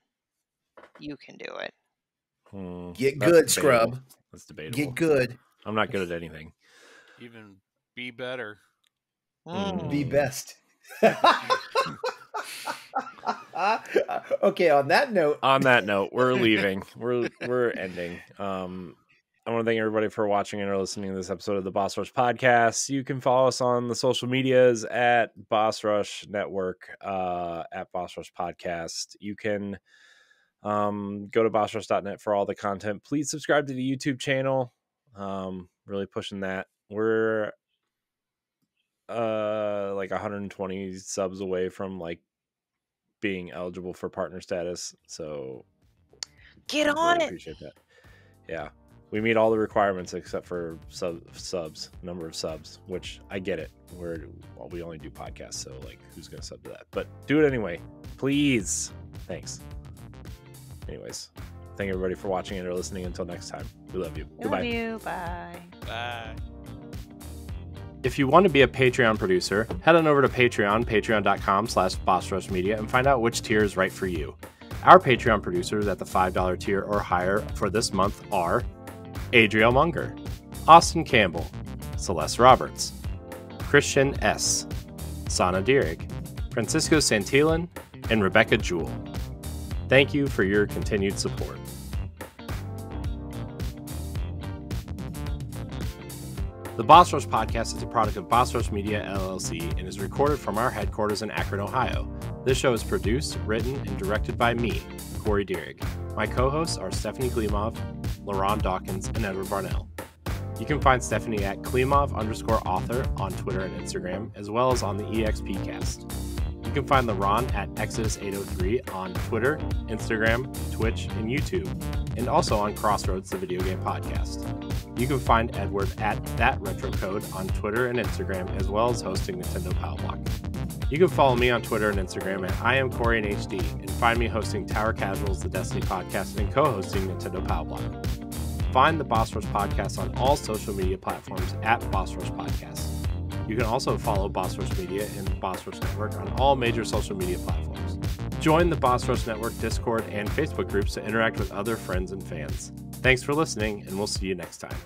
you can do it. Get good, scrub. That's debatable. Get good. I'm not good at anything. Even be better. Be best. Okay, on that note, we're leaving. We're ending. I want to thank everybody for watching and or listening to this episode of the Boss Rush Podcast. You can follow us on the social medias at Boss Rush Network, at Boss Rush Podcast. You can go to bossrush.net for all the content. Please subscribe to the YouTube channel. Really pushing that. We're like 120 subs away from like being eligible for partner status, so get on it. Appreciate that. Yeah, we meet all the requirements except for number of subs, which I get it. We only do podcasts, so like who's gonna sub to that? But do it anyway, please. Thanks. Anyways, thank everybody for watching and or listening. Until next time, we love you. Goodbye. Love you. Bye. Bye. If you want to be a Patreon producer, head on over to patreon.com/bossrushmedia and find out which tier is right for you. Our Patreon producers at the $5 tier or higher for this month are Adriel Munger, Austin Campbell, Celeste Roberts, Christian S., Sana Dierig, Francisco Santillan, and Rebecca Jewell. Thank you for your continued support. The Boss Rush Podcast is a product of Boss Rush Media, LLC, and is recorded from our headquarters in Akron, Ohio. This show is produced, written, and directed by me, Corey Dierig. My co-hosts are Stephanie Klimov, LeRon Dawkins, and Edward Barnell. You can find Stephanie at Klimov_author on Twitter and Instagram, as well as on the EXPcast. You can find LeRon at Exodus803 on Twitter, Instagram, Twitch, and YouTube, and also on Crossroads, the video game podcast. You can find Edward at ThatRetroCode on Twitter and Instagram, as well as hosting Nintendo Power Block. You can follow me on Twitter and Instagram at IamCoreyInHD, and find me hosting Tower Casuals, the Destiny podcast, and co-hosting Nintendo Power Block. Find the Boss Rush Podcast on all social media platforms at Boss Rush Podcast. You can also follow Boss Rush Media and the Boss Rush Network on all major social media platforms. Join the Boss Rush Network Discord and Facebook groups to interact with other friends and fans. Thanks for listening, and we'll see you next time.